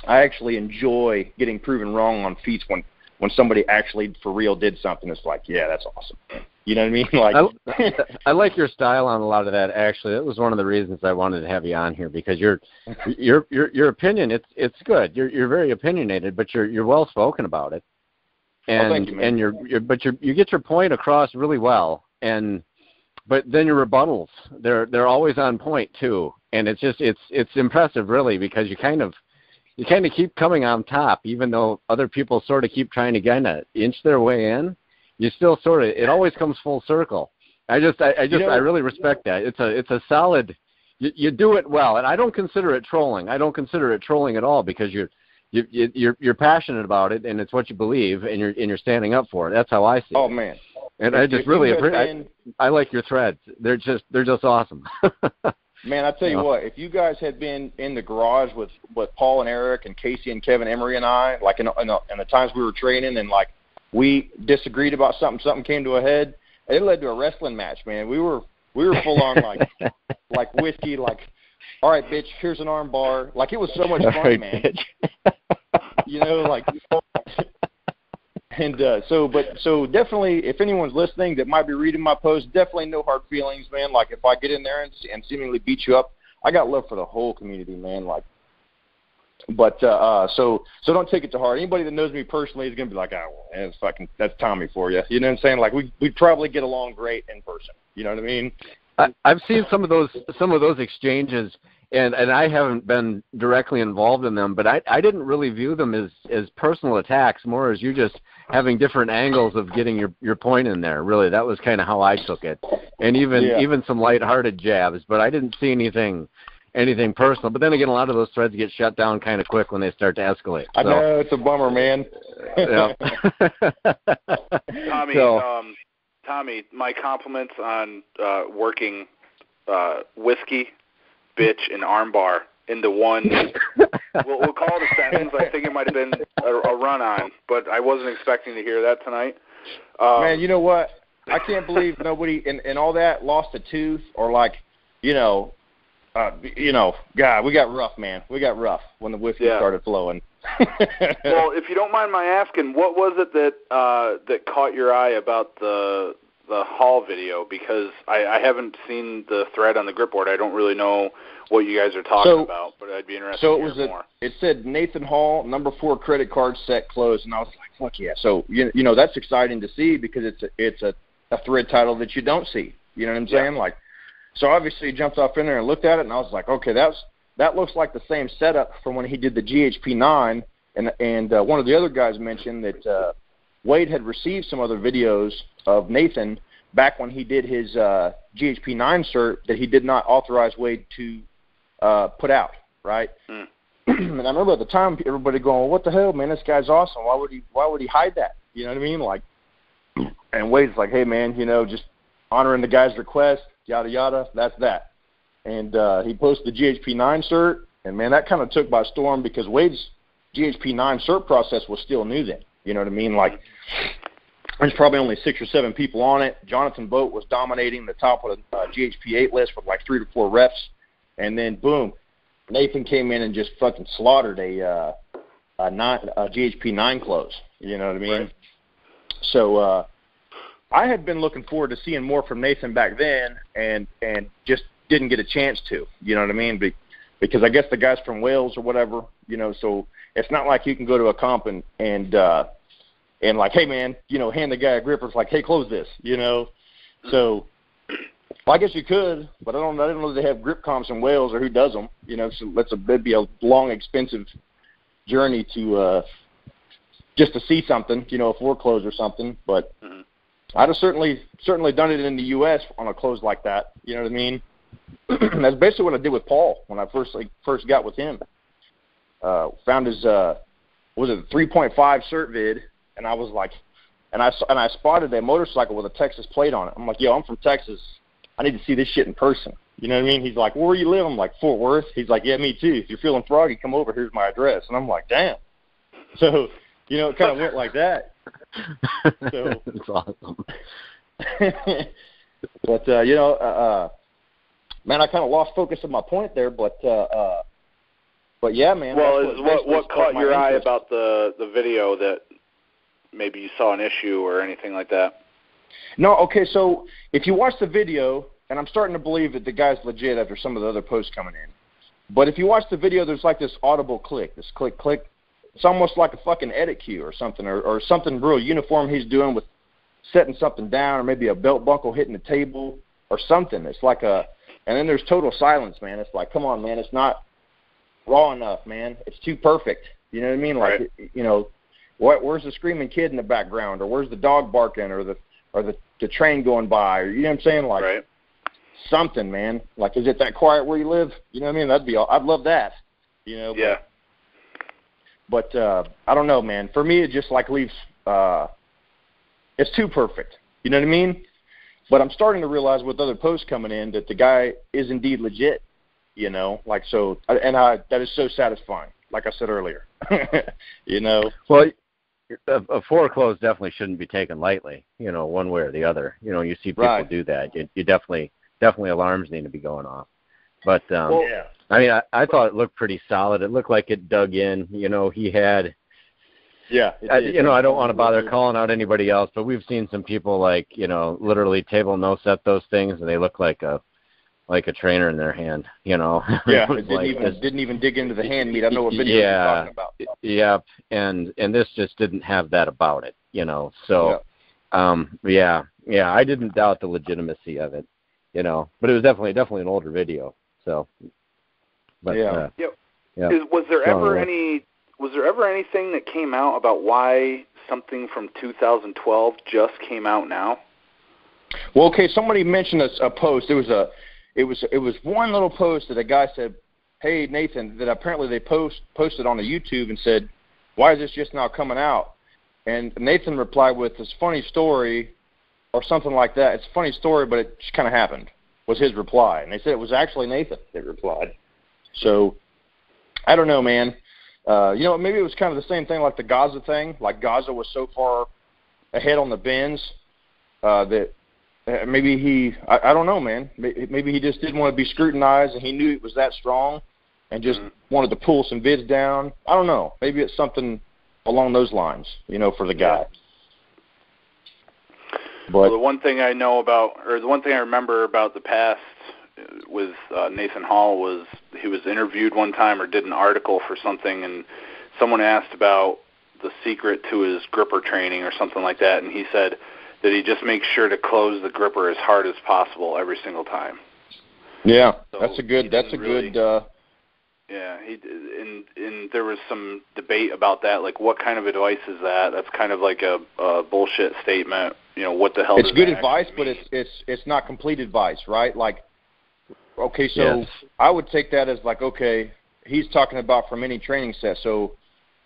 I actually enjoy getting proven wrong on feats when somebody actually for real did something. It's yeah, that's awesome. You know what I mean? I like your style on a lot of that. Actually, that was one of the reasons I wanted to have you on here because your opinion it's good. You're very opinionated, but you're well spoken about it. And thank you, man. you get your point across really well, but then your rebuttals they're always on point too, and it's impressive really because you kind of keep coming on top even though other people sort of keep trying to inch their way in. You still it always comes full circle. I really respect that. It's a solid. You do it well, and I don't consider it trolling. I don't consider it trolling at all because you're passionate about it, and it's what you believe, and you're standing up for it. That's how I see it. Oh man, And I just really I like your threads. They're just awesome. Man, I tell you what, if you guys had been in the garage with Paul and Eric and Casey and Kevin Emery and I, like in the times we were training and like we disagreed about something came to a head, it led to a wrestling match, man. We were full on like whiskey, like, all right, bitch, here's an arm bar. Like, it was so much fun, man. You know, like, and so definitely, if anyone's listening that might be reading my post, definitely no hard feelings, man. Like, if I get in there and seemingly beat you up, I got love for the whole community, man. Like, but so don't take it to heart. Anybody that knows me personally is gonna be like, oh, well, that's Tommy for you. You know what I'm saying? Like, we probably get along great in person. You know what I mean? I've seen some of those exchanges, and I haven't been directly involved in them, but I didn't really view them as personal attacks, more as you just having different angles of getting your point in there. Really, that was kind of how I took it, and even some lighthearted jabs, but I didn't see anything personal. But then again, a lot of those threads get shut down kind of quick when they start to escalate. So. I know, it's a bummer, man. Yeah. Tommy, my compliments on working whiskey, bitch, and armbar into one. we'll call it a sentence. I think it might have been a run-on, but I wasn't expecting to hear that tonight. Man, you know what? I can't believe nobody in all that lost a tooth or like, God, we got rough, man. We got rough when the whiskey started flowing. Well, if you don't mind my asking, what was it that caught your eye about the Hall video? Because I haven't seen the thread on the grip board. I don't really know what you guys are talking about, but I'd be interested to hear more. It said Nathan Hall, number 4 credit card set closed, and I was like, fuck yeah. So, you know, that's exciting to see because it's a thread title that you don't see. You know what I'm saying? Like, so obviously he jumped off in there and looked at it, and I was like, okay, that looks like the same setup from when he did the GHP 9, and one of the other guys mentioned that Wade had received some other videos of Nathan back when he did his GHP 9 cert that he did not authorize Wade to put out, right? And I remember at the time everybody going, well, what the hell, man, this guy's awesome. Why would he hide that? You know what I mean? Like, and Wade's like, hey, man, you know, just honoring the guy's request, yada, yada, that's that. And he posted the GHP 9 cert, and, man, that kind of took by storm because Wade's GHP 9 cert process was still new then. You know what I mean? Like, there's probably only 6 or 7 people on it. Jonathan Boat was dominating the top of the GHP 8 list with like 3 to 4 reps. And then, boom, Nathan came in and just fucking slaughtered a GHP 9 close. You know what I mean? Right. So I had been looking forward to seeing more from Nathan back then and just didn't get a chance to. You know what I mean? Because I guess the guy's from Wales or whatever, you know, so it's not like you can go to a comp and like, hey, man, you know, hand the guy a gripper. It's like, hey, close this, you know. So I guess you could, but I didn't know they have grip comps in Wales or who does them, you know. So that'd be a long, expensive journey to just to see something, you know, a floor close or something. But I'd have certainly done it in the U.S. on a close like that. You know what I mean? That's basically what I did with Paul when I first got with him. Found his was it 3.5 cert vid, and I was like, and I spotted a motorcycle with a Texas plate on it. I'm like, yo, I'm from Texas. I need to see this shit in person. You know what I mean? He's like, where you live? I'm like, Fort Worth. He's like, yeah, me too. If you're feeling froggy, come over. Here's my address. And I'm like, damn. So, you know, it kind of went like that. So that's awesome. But you know, man, I kind of lost focus of my point there. But yeah, man. Well, what caught your eye about the video that maybe you saw an issue or anything like that? No, okay, so if you watch the video, and I'm starting to believe that the guy's legit after some of the other posts coming in, but if you watch the video, there's like this audible click, this click, click. It's almost like a fucking edit cue or something, or something real uniform he's doing with setting something down, or maybe a belt buckle hitting the table or something. It's like and then there's total silence, man. It's like, come on, man, it's not raw enough, man. It's too perfect. You know what I mean? Like, right. You know, where's the screaming kid in the background, or where's the dog barking, or the train going by, or, you know what I'm saying? Like, right. Something, man. Like, is it that quiet where you live? You know what I mean? I'd love that. You know? Yeah. But I don't know, man. For me, it just like leaves. It's too perfect. You know what I mean? But I'm starting to realize with other posts coming in that the guy is indeed legit, you know, like, so, and that is so satisfying, like I said earlier, you know. Well, a 4 close definitely shouldn't be taken lightly, you know, one way or the other. You know, you see people do that. You definitely alarms need to be going off. But, I mean, I thought it looked pretty solid. It looked like it dug in. You know, he had, you know, I don't want to bother calling out anybody else, but we've seen some people like, you know, literally table no set those things, and they look like a trainer in their hand, you know. Yeah, it didn't even dig into the hand meat. I know what video you're talking about. Yeah, and this just didn't have that about it, you know. So, I didn't doubt the legitimacy of it, you know. But it was definitely an older video. So, but was there ever anything that came out about why something from 2012 just came out now? Well, okay, somebody mentioned a post. It was one little post that a guy said, "Hey Nathan," that apparently they posted on the YouTube and said, "Why is this just now coming out?" And Nathan replied with this funny story or something like that. It's a funny story, but it just kind of happened, was his reply. And they said it was actually Nathan that replied. So I don't know, man. You know, maybe it was kind of the same thing like the Gaza thing. Like Gaza was so far ahead on the bends that maybe I don't know, man. Maybe he just didn't want to be scrutinized, and he knew it was that strong and just wanted to pull some vids down. I don't know. Maybe it's something along those lines, you know, for the guy. But well, the one thing I know about, or the one thing I remember about the past with Nathan Hall was he was interviewed one time or did an article for something, and someone asked about the secret to his gripper training or something like that, and he said that he just makes sure to close the gripper as hard as possible every single time. Yeah, so that's a good. Yeah, and there was some debate about that. Like, what kind of advice is that? That's kind of like a bullshit statement. You know, what the hell? It's good advice, but it's not complete advice, right? Like, okay, so I would take that as like, okay, he's talking about from any training set. So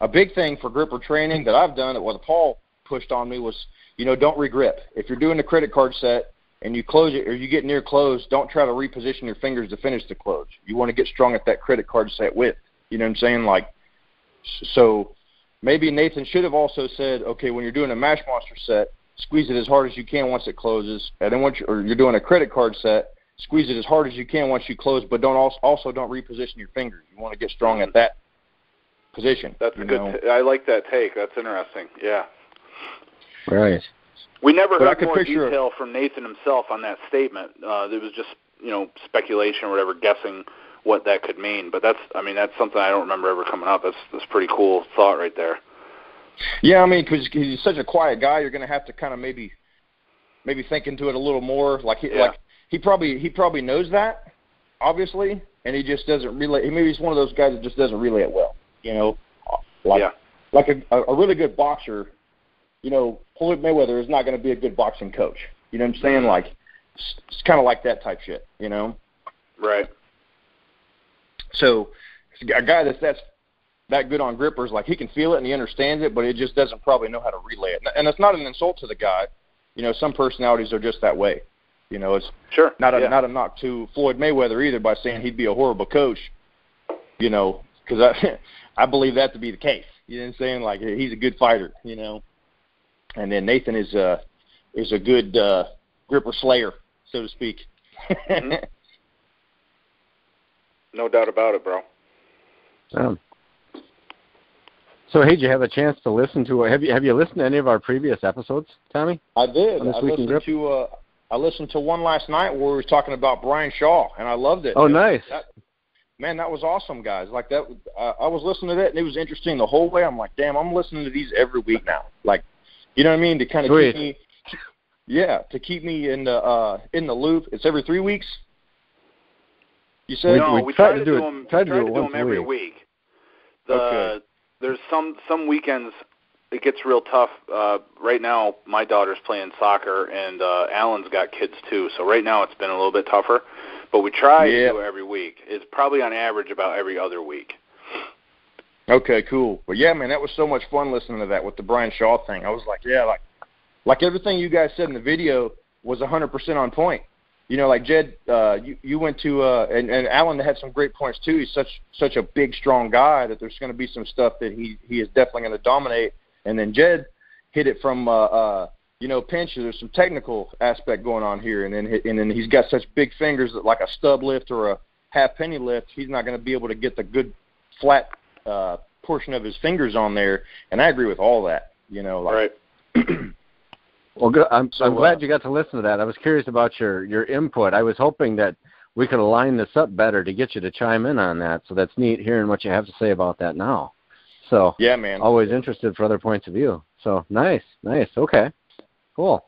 a big thing for gripper training that I've done, what Paul pushed on me was, you know, don't regrip. If you're doing a credit card set and you close it or you get near close, don't try to reposition your fingers to finish the close. You want to get strong at that credit card set width. You know what I'm saying? Like, so maybe Nathan should have also said, okay, when you're doing a Mash Monster set, squeeze it as hard as you can once it closes. And then once you're doing a credit card set, squeeze it as hard as you can once you close, but don't reposition your fingers. You want to get strong at that position. That's a good. I like that take. That's interesting. Yeah. Right. We never heard more detail from Nathan himself on that statement. There was just, you know, speculation or whatever, guessing what that could mean. But that's something I don't remember ever coming up. That's pretty cool thought right there. Yeah, I mean, because he's such a quiet guy, you're going to have to kind of maybe think into it a little more. Like he probably knows that, obviously, and he just doesn't relay. Maybe he's one of those guys that just doesn't relay it well. You know, like a really good boxer. You know, Floyd Mayweather is not going to be a good boxing coach. You know what I'm saying? Like, it's kind of like that type shit, you know? Right. So, a guy that's that good on grippers, like, he can feel it and he understands it, but he just doesn't probably know how to relay it. And it's not an insult to the guy. You know, some personalities are just that way. You know, it's not a knock to Floyd Mayweather either by saying he'd be a horrible coach, you know, because I believe that to be the case. You know what I'm saying? Like, he's a good fighter, you know? And then Nathan is a good gripper slayer, so to speak. Mm-hmm. No doubt about it, bro. So, hey, did you have a chance to listen to? Have you listened to any of our previous episodes, Tommy? I did. I listened to one last night where we were talking about Brian Shaw, and I loved it. Oh, nice. That was awesome, guys. Like that, I was listening to that, and it was interesting the whole way. I'm like, damn, I'm listening to these every week now. Like. You know what I mean? To kind of keep me in the loop. It's every 3 weeks. You said we try to do them. Try to do them every week. There's some weekends it gets real tough. Right now, my daughter's playing soccer, and Alan's got kids too. So right now, it's been a little bit tougher. But we try to do it every week. It's probably on average about every other week. Okay, cool. Well, yeah, man, that was so much fun listening to that with the Brian Shaw thing. I was like, like everything you guys said in the video was 100% on point. You know, like Jedd, you went to and Alan had some great points too. He's such a big, strong guy that there's going to be some stuff that he is definitely going to dominate. And then Jedd hit it from pinch. There's some technical aspect going on here, and then he's got such big fingers that like a stub lift or a half penny lift, he's not going to be able to get the good flat portion of his fingers on there. And I agree with all that. You know, like, right. Well, good. I'm glad you got to listen to that. I was curious about your input. I was hoping that we could align this up better to get you to chime in on that. So that's neat hearing what you have to say about that now. So yeah, man. Always interested for other points of view. So nice. Okay, cool.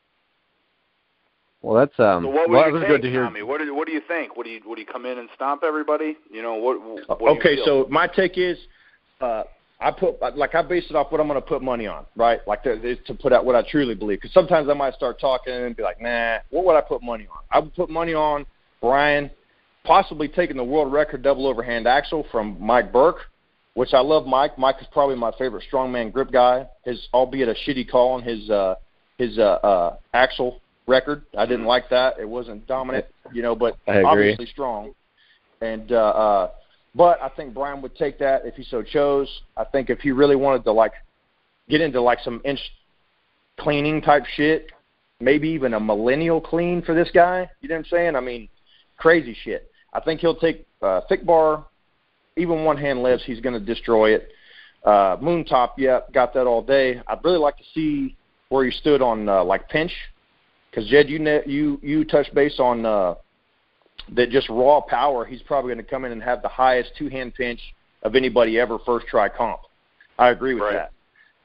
Well, that's so what well, was was take, good to hear. Tommy? What do you think? Would he come in and stomp everybody? You know what okay, do you feel? So my take is. I base it off what I'm going to put money on, right? Like to put out what I truly believe. Because sometimes I might start talking and be like, nah, what would I put money on? I would put money on Brian possibly taking the world record double overhand axle from Mike Burke, which I love Mike. Mike is probably my favorite strongman grip guy. Albeit a shitty call on his axle record. I didn't like that. It wasn't dominant, but obviously strong. And but I think Brian would take that if he so chose. I think if he really wanted to, get into, some inch cleaning type shit, maybe even a millennial clean for this guy, you know what I'm saying? I mean, crazy shit. I think he'll take thick bar, even one-hand lifts, he's going to destroy it. Moon top, yeah, got that all day. I'd really like to see where he stood on, pinch, because, Jedd, you touched base on that just raw power, he's probably going to come in and have the highest two-hand pinch of anybody ever first try comp. I agree with that.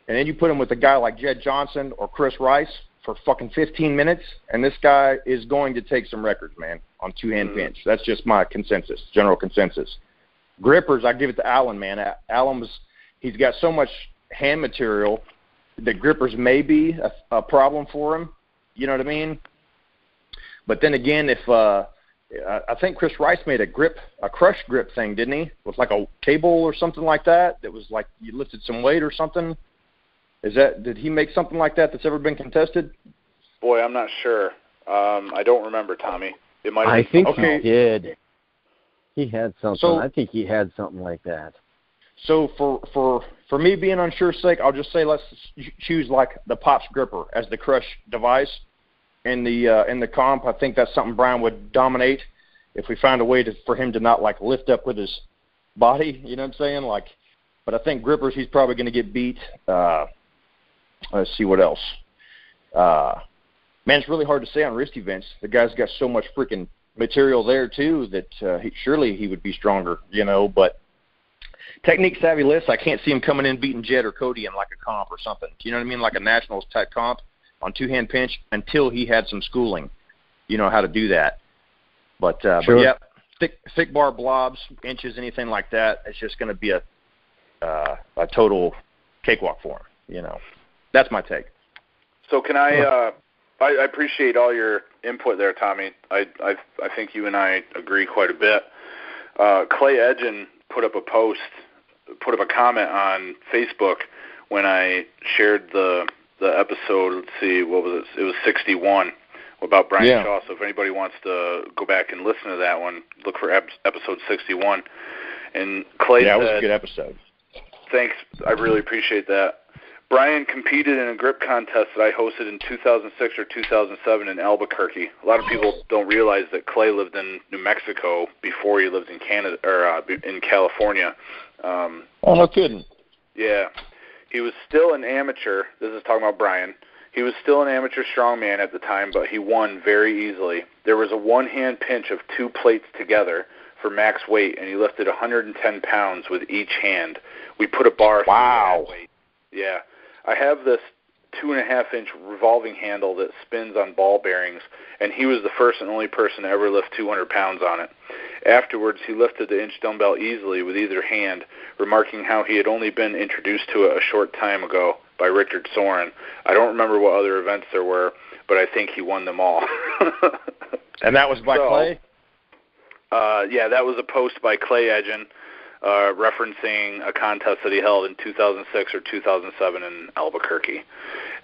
And then you put him with a guy like Jedd Johnson or Chris Rice for fucking 15 minutes, and this guy is going to take some records, man, on two-hand pinch. That's just my general consensus. Grippers, I give it to Alan, man. Alan he's got so much hand material that grippers may be a problem for him. You know what I mean? But then again, if I think Chris Rice made a crush grip thing, didn't he? With like a cable or something like that. That was like you lifted some weight or something. Did he make something like that that's ever been contested? Boy, I'm not sure. I don't remember, Tommy. It might. I think he did. He had something. So, I think he had something like that. So for me being unsure's sake, I'll just say let's choose like the Pops gripper as the crush device. In the comp, I think that's something Brian would dominate if we found a way for him to not lift up with his body. You know what I'm saying? But I think grippers, he's probably going to get beat. Let's see what else. Man, it's really hard to say on wrist events. The guy's got so much freaking material there too that surely he would be stronger. But technique savvy list, I can't see him coming in beating Jedd or Cody in like a comp or something. You know what I mean? Like a nationals type comp on two-hand pinch until he had some schooling, how to do that. But yeah, thick bar blobs, inches, anything like that, it's just going to be a total cakewalk for him, That's my take. So can I appreciate all your input there, Tommy. I think you and I agree quite a bit. Clay Edgen put up a comment on Facebook when I shared the episode, let's see, what was it? It was 61 about Brian Shaw. So if anybody wants to go back and listen to that one, look for episode 61. And Clay said, it was a good episode. Thanks. I really appreciate that. Brian competed in a grip contest that I hosted in 2006 or 2007 in Albuquerque. A lot of people don't realize that Clay lived in New Mexico before he lived in Canada or in California. Oh, no kidding. Yeah. He was still an amateur. This is talking about Brian. He was still an amateur strongman at the time, but he won very easily. There was a one-hand pinch of two plates together for max weight, and he lifted 110 pounds with each hand. We put a bar through that weight. Yeah. I have this 2.5-inch revolving handle that spins on ball bearings, and he was the first and only person to ever lift 200 pounds on it. Afterwards, he lifted the inch dumbbell easily with either hand, remarking how he had only been introduced to it a short time ago by Richard Soren. I don't remember what other events there were, but I think he won them all. And that was by Clay? Yeah, that was a post by Clay Edgen. referencing a contest that he held in 2006 or 2007 in Albuquerque.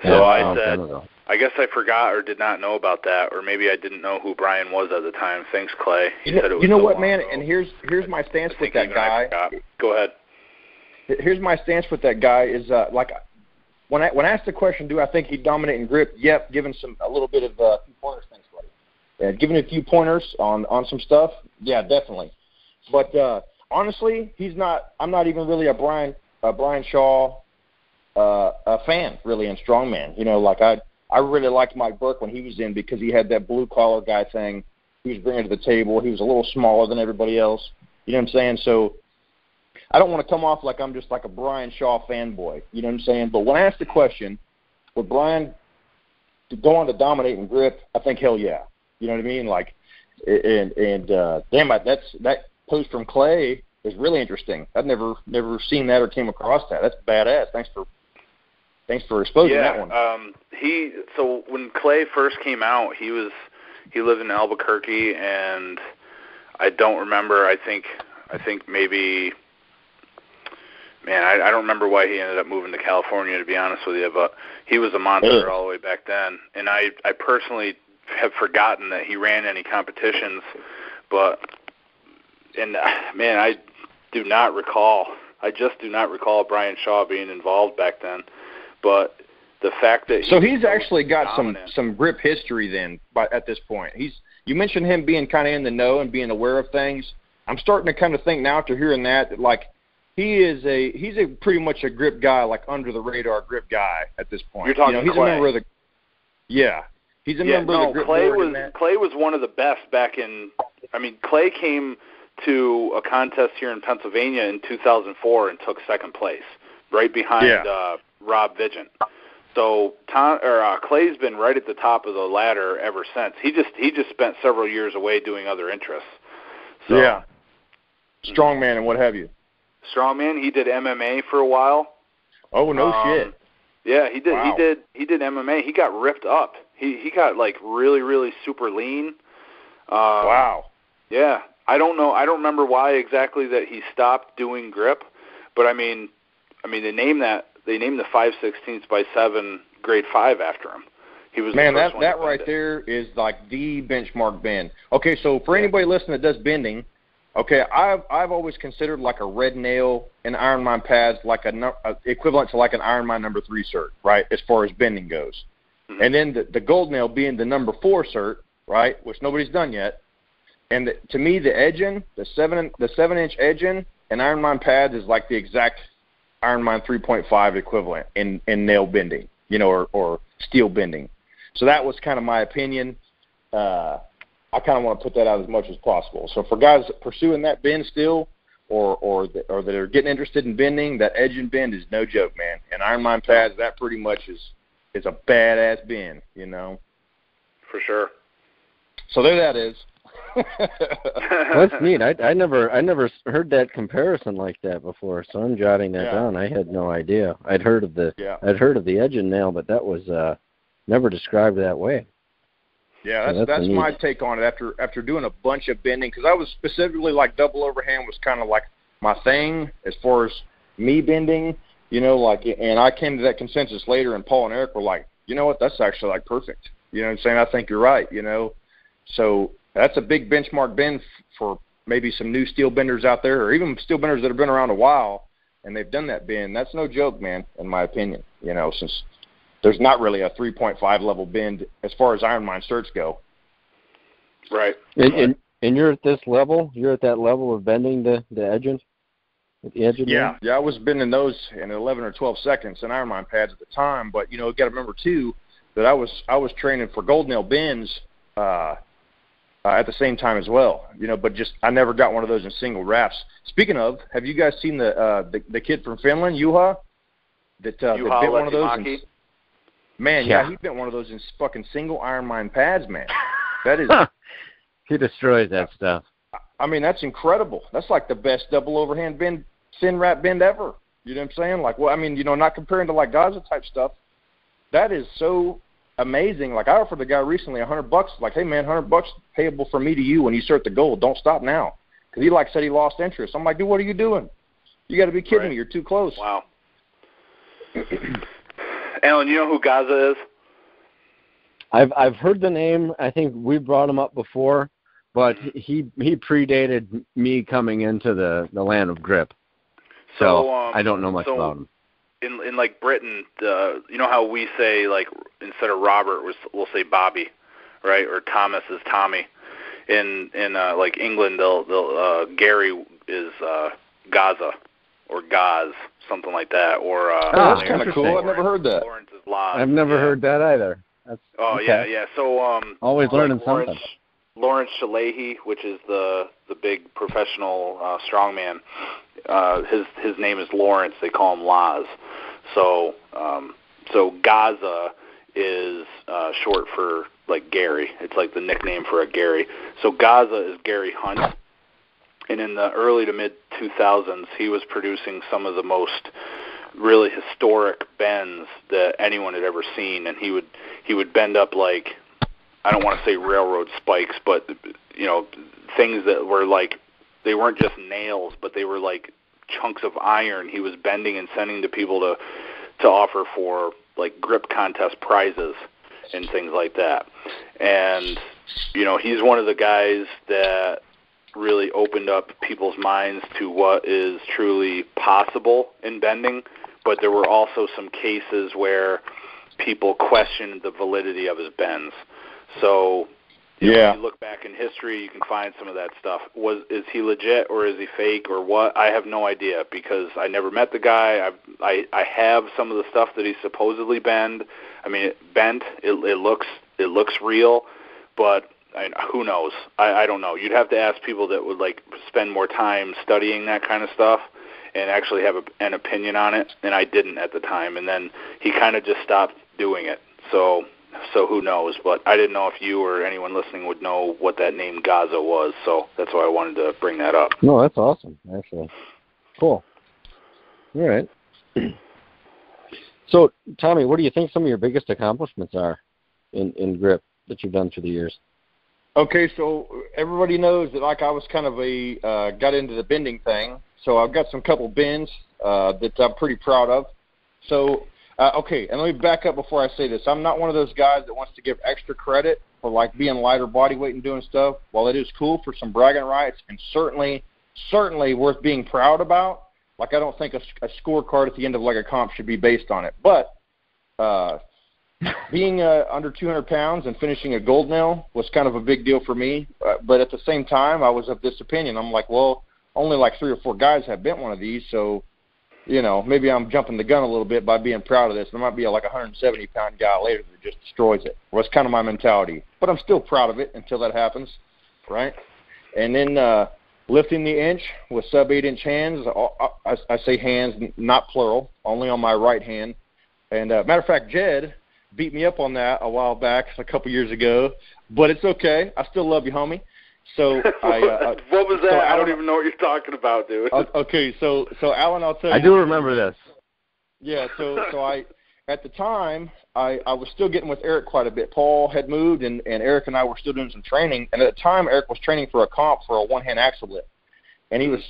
So I said, I guess I forgot or did not know about that, or maybe I didn't know who Brian was at the time. Thanks, Clay. He said it was you know so what, man? ago. And here's my stance with that guy. Go ahead. Here's my stance with that guy is like when I asked the question, do I think he'd dominate in grip? Yep, given a little bit of few pointers. Thanks, buddy. Yeah, giving a few pointers on some stuff. Yeah, definitely. But honestly, I'm not even really a Brian Shaw a fan really in strongman. You know, like I really liked Mike Burke when he was in because he had that blue collar guy thing he was bringing to the table. He was a little smaller than everybody else. You know what I'm saying? So I don't want to come off like I'm just like a Brian Shaw fanboy. You know what I'm saying? But when I asked the question, would Brian go on to dominate in grip? I think hell yeah. You know what I mean? Like, and damn it, that post from Clay is really interesting. I've never seen that or came across that. That's badass. Thanks for exposing that one. So when Clay first came out, he lived in Albuquerque, and I don't remember. I think maybe. Man, I don't remember why he ended up moving to California, to be honest with you, but he was a monster all the way back then. And I personally have forgotten that he ran any competitions, man, I do not recall. I just do not recall Brian Shaw being involved back then. But the fact that he's actually got some grip history then at this point. You mentioned him being kind of in the know and being aware of things. I'm starting to kind of think now after hearing that, like, he's a pretty much a grip guy, like under the radar grip guy at this point. You're talking he's Clay. A member of the he's a member of the grip board. Clay was one of the best back in. I mean, Clay came to a contest here in Pennsylvania in 2004 and took second place, right behind Rob Vigent. So Clay's been right at the top of the ladder ever since. He just spent several years away doing other interests. So, yeah, strongman and what have you. Strongman. He did MMA for a while. Oh no shit. Yeah, he did. Wow. He did MMA. He got ripped up. He got like really, really super lean. Wow. Yeah, I don't know. I don't remember why exactly that he stopped doing grip, but I mean they named the 5/16 grade 5 after him. He was man. The first that right there is like the benchmark bend. Okay, so for anybody listening that does bending. Okay, I've always considered like a red nail and Ironman pads like equivalent to like an Ironman number 3 cert, right? As far as bending goes, and then the gold nail being the number 4 cert, right? Which nobody's done yet. And to me, the edging, the 7-inch edging and Ironman pads is like the exact Ironman 3.5 equivalent in nail bending, you know, or steel bending. So that was kind of my opinion. I kind of want to put that out as much as possible. So for guys pursuing that bend still, or that are getting interested in bending, that edge and bend is no joke, man. And Ironman pads, that pretty much is a badass bend, you know. For sure. So there that is. That's neat. I never heard that comparison like that before, so I'm jotting that down. I had no idea. I'd heard of the edge and nail, but that was never described that way. Yeah, that's my take on it after doing a bunch of bending, because I was specifically like double overhand was kind of like my thing as far as me bending, you know, like, and I came to that consensus later, and Paul and Eric were like, you know what, that's actually like perfect. You know what I'm saying? I think you're right, you know. So that's a big benchmark bend for maybe some new steel benders out there, or even steel benders that have been around a while and they've done that bend. That's no joke, man, in my opinion, you know, since there's not really a 3.5 level bend as far as Ironman certs go. Right. And you're at this level? You're at that level of bending the edges? At the edge of Yeah, I was bending those in 11 or 12 seconds in Ironman pads at the time. But, you know, you got to remember, too, that I was training for gold nail bends at the same time as well. You know, but just I never got one of those in single wraps. Speaking of, have you guys seen the kid from Finland, Juha, that bent one of those? Man, yeah, he bent one of those in fucking single Ironman pads, man. That is... He destroys that stuff. I mean, that's incredible. That's like the best double overhand bend, thin wrap bend ever. You know what I'm saying? Like, well, I mean, you know, not comparing to like Gaza type stuff. That is so amazing. Like, I offered the guy recently $100. Like, hey, man, $100 payable from me to you when you start the goal. Don't stop now. because he said he lost interest. I'm like, dude, what are you doing? You got to be kidding me. You're too close. Wow. Alan, you know who Gaza is? I've heard the name. I think we brought him up before, but he predated me coming into the land of grip. So I don't know much about him. In like Britain, you know how we say, like, instead of Robert, we'll say Bobby, right? Or Thomas is Tommy. In like England, they'll Gary is Gaza or Gaz, something like that. Or that's kind of cool. I've never heard that. Lawrence is Laz. I've never heard that either. That's, okay. yeah. So always learning something. Lawrence Shalehi, which is the big professional strongman, his name is Lawrence. They call him Laz. So Gaza is short for like Gary. It's like the nickname for a Gary. So Gaza is Gary Hunt. And in the early to mid 2000s, he was producing some of the most really historic bends that anyone had ever seen. And he would bend up like, I don't want to say railroad spikes, but things that were like, they weren't just nails, but they were like chunks of iron. He was bending and sending to people to offer for like grip contest prizes and things like that. And he's one of the guys that really opened up people's minds to what is truly possible in bending, but there were also some cases where people questioned the validity of his bends. So if you look back in history, you can find some of that stuff. Is he legit or is he fake or what? I have no idea because I never met the guy. I have some of the stuff that he supposedly bent. It looks real, but who knows? I don't know. You'd have to ask people that would like spend more time studying that kind of stuff and actually have an opinion on it, and I didn't at the time. And then he kind of just stopped doing it. So who knows? But I didn't know if you or anyone listening would know what that name Gaza was, so that's why I wanted to bring that up. No, that's awesome, actually. Cool. All right. So, Tommy, what do you think some of your biggest accomplishments are in grip that you've done through the years? Okay, so everybody knows that I was kind of got into the bending thing, so I've got some couple bends that I'm pretty proud of. So, and let me back up before I say this. I'm not one of those guys that wants to give extra credit for like being lighter body weight and doing stuff. While it is cool for some bragging rights and certainly worth being proud about, like I don't think a scorecard at the end of like a comp should be based on it. But being under 200 pounds and finishing a gold medal was kind of a big deal for me. But at the same time, I was of this opinion. I'm like, well, only like 3 or 4 guys have bent one of these, so maybe I'm jumping the gun a little bit by being proud of this. There might be like a 170-pound guy later that just destroys it. Well, that's kind of my mentality. But I'm still proud of it until that happens, right? And then lifting the inch with sub-8-inch hands. I say hands, not plural, only on my right hand. And matter of fact, Jedd beat me up on that a while back, a couple years ago. But it's okay. I still love you, homie. So what was that? So I don't even know what you're talking about, dude. Okay, so Alan, I'll tell you. I do remember this. Yeah, so I at the time I was still getting with Eric quite a bit. Paul had moved, and Eric and I were still doing some training. And at the time, Eric was training for a comp for a one-hand axle lift, and he was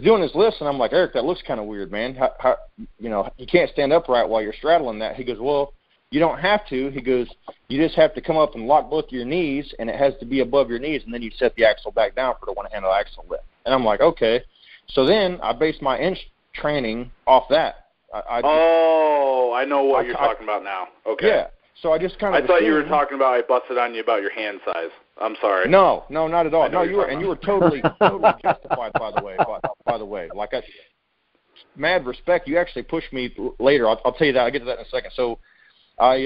doing his lifts, and I'm like, Eric, that looks kind of weird, man. How you can't stand upright while you're straddling that. He goes, well, you don't have to. He goes, you just have to come up and lock both your knees, and it has to be above your knees, and then you set the axle back down for the one-handed axle lift. And I'm like, okay. So then I based my inch training off that. I know what you're talking about now. Okay. Yeah. So I just kind of. I thought you were talking about. I busted on you about your hand size. I'm sorry. No, not at all. No, you were totally justified. By the way, like mad respect. You actually pushed me later. I'll tell you that. I'll get to that in a second. So. I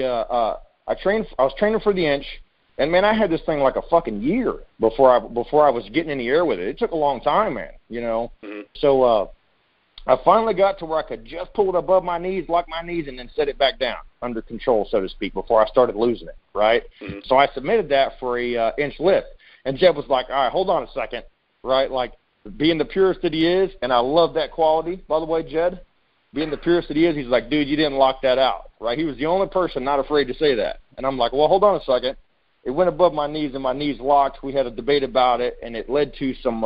was training for the inch, and man, I had this thing like a fucking year before I was getting in the air with it. It took a long time, man. Mm-hmm. So I finally got to where I could just pull it above my knees, lock my knees, and then set it back down under control, so to speak, before I started losing it. Right. Mm-hmm. So I submitted that for a inch lift, and Jedd was like, "All right, hold on a second, right?" Like being the purist that he is, and I love that quality, by the way, Jedd. Being the purist that he is, he's like, dude, you didn't lock that out, right? He was the only person not afraid to say that. And I'm like, well, hold on a second. It went above my knees, and my knees locked. We had a debate about it, and it led to some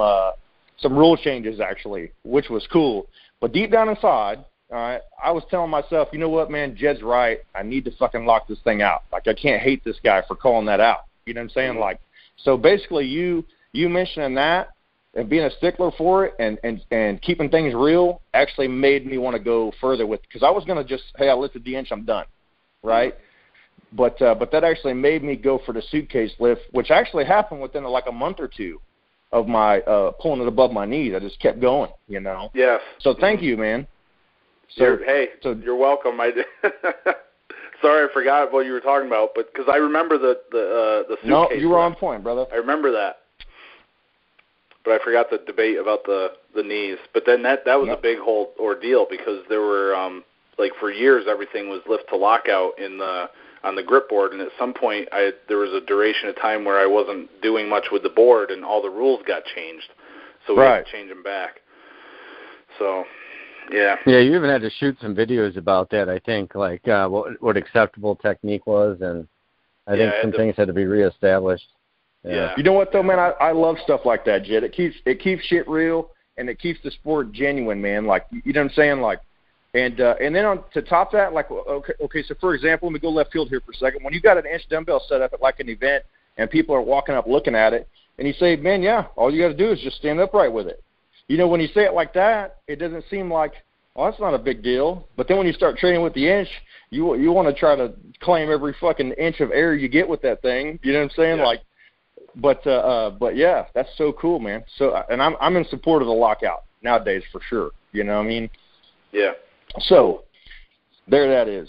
some rule changes actually, which was cool. But deep down inside, all right, I was telling myself, you know what, man, Jedd's right. I need to fucking lock this thing out. Like, I can't hate this guy for calling that out. You know what I'm saying? Like, so basically you mentioning that and being a stickler for it and keeping things real actually made me want to go further with, because I was going to just, hey, I lifted the inch, I'm done, right? But that actually made me go for the suitcase lift, which actually happened within like a month or two of my pulling it above my knees. I just kept going, you know. Yes. So thank you, man. So you're welcome. Sorry, I forgot what you were talking about, but because I remember the suitcase. No, you were on point, brother. I remember that, but I forgot the debate about the knees. But then that was a big whole ordeal, because there were like for years everything was lift to lockout on the grip board, and at some point there was a duration of time where I wasn't doing much with the board, and all the rules got changed, so we had to change them back. So. Yeah. Yeah, you even had to shoot some videos about that, I think, like what acceptable technique was, and I think some things had to be reestablished. Yeah. You know what though, man? I love stuff like that, Jed. It keeps shit real, and it keeps the sport genuine, man. Like, you know what I'm saying? Like, and then to top that, like, okay. So for example, let me go left field here for a second. When you got an inch dumbbell set up at like an event, and people are walking up looking at it, and you say, man, yeah, all you got to do is just stand upright with it. You know, when you say it like that, it doesn't seem like, oh, that's not a big deal. But then when you start training with the inch, you want to try to claim every fucking inch of air you get with that thing. You know what I'm saying? Yeah. Like, but yeah, that's so cool, man. So, and I'm in support of the lockout nowadays for sure. You know what I mean? Yeah. So, there that is.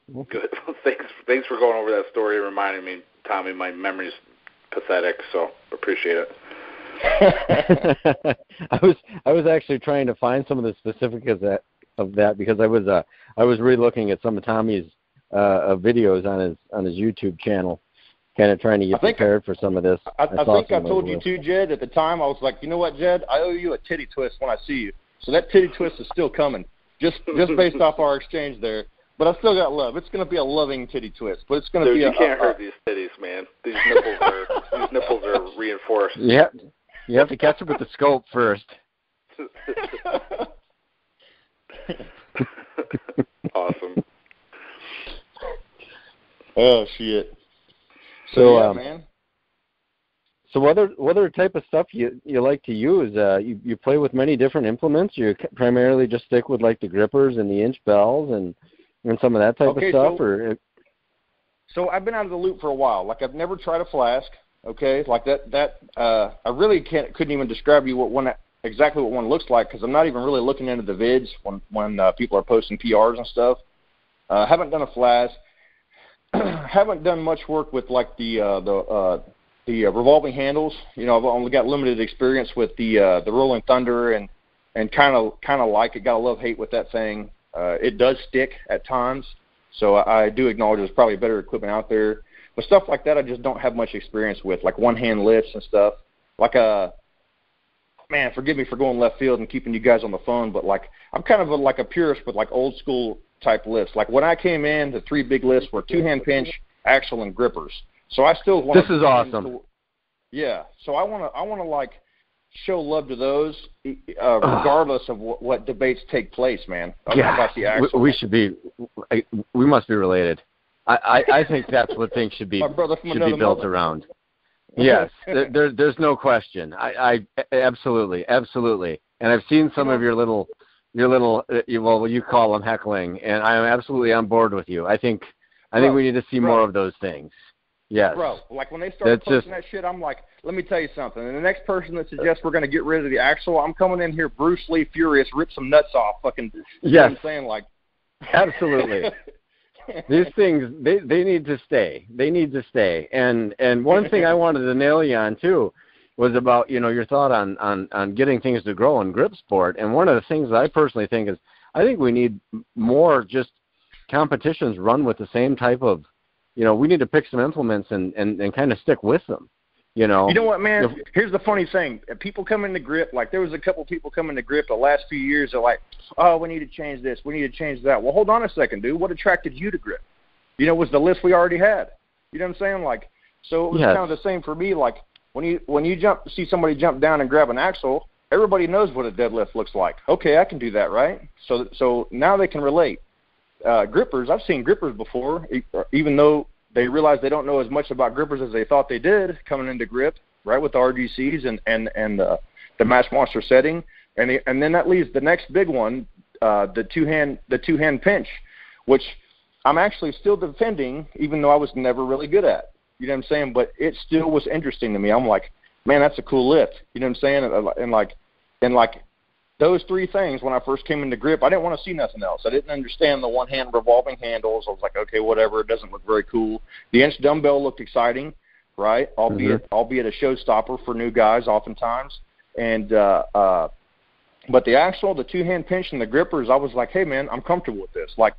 Good. Well, thanks for going over that story and reminding me, Tommy. My memory's pathetic, so appreciate it. I was actually trying to find some of the specifics of that because I was re-looking at some of Tommy's videos on his YouTube channel, kind of trying to get prepared for some of this. I think I told you too, Jed. At the time, I was like, you know what, Jed? I owe you a titty twist when I see you. So that titty twist is still coming, just based off our exchange there. But I still got love. It's going to be a loving titty twist, but it's going to be. You can't hurt these titties, man. These nipples are reinforced. Yeah, you have to catch up with the scope first. Awesome. Oh shit. So yeah, man. So what other type of stuff you like to use? You play with many different implements. You primarily just stick with like the grippers and the inch bells and some of that type of stuff, So I've been out of the loop for a while. Like, I've never tried a flask. Okay, like that. I really couldn't even describe you exactly what one looks like, because I'm not even really looking into the vids when people are posting PRs and stuff. Haven't done a flask. Haven't done much work with like the revolving handles. You know, I've only got limited experience with the Rolling Thunder and kind of like it. Got a love-hate with that thing. It does stick at times, so I do acknowledge there's probably better equipment out there. But stuff like that I just don't have much experience with, like one-hand lifts and stuff. Like man, forgive me for going left field and keeping you guys on the phone, but like I'm kind of like a purist with like old school type lifts. Like when I came in, the 3 big lifts were 2-hand pinch, axle, and grippers. So I still want. This is awesome. Yeah, so I want to like show love to those, regardless of what debates take place, man. About the axle. We must be related. I think that's what things should be built around. Yes, there's no question. I absolutely, and I've seen some of your little, well, you call them heckling, and I am absolutely on board with you. I think we need to see more of those things. Yes. Bro, like when they start posting that shit, I'm like, let me tell you something. And the next person that suggests we're going to get rid of the axle, I'm coming in here Bruce Lee furious, rip some nuts off, fucking. You know what I'm saying? Like, absolutely. These things, they need to stay. They need to stay. And one thing I wanted to nail you on too was about your thought on getting things to grow in grip sport. And one of the things that I personally think is I think we need more just competitions run with the same type of. We need to pick some implements and kind of stick with them, You know what, man? Here's the funny thing. People come into grip, like there was a couple people coming to grip the last few years. They're like, oh, we need to change this. We need to change that. Well, hold on a second, dude. What attracted you to grip? Was the list we already had. You know what I'm saying? Like, so it was kind of the same for me. Like, when you see somebody jump down and grab an axle, everybody knows what a deadlift looks like. Okay, I can do that, right? So now they can relate. Grippers, I've seen grippers before, even though they realize they don't know as much about grippers as they thought they did coming into grip, right, with the RGCs and the Match Monster setting. And then that leaves the next big one, the two-hand pinch, which I'm actually still defending, even though I was never really good at. You know what I'm saying? But it still was interesting to me. I'm like, man, that's a cool lift. You know what I'm saying? And like those three things, when I first came into grip, I didn't want to see nothing else. I didn't understand the one-hand revolving handles. I was like, okay, whatever. It doesn't look very cool. The inch dumbbell looked exciting, right? Albeit a showstopper for new guys oftentimes. And but the axle, the two-hand pinch, and the grippers, I was like, hey, man, I'm comfortable with this. Like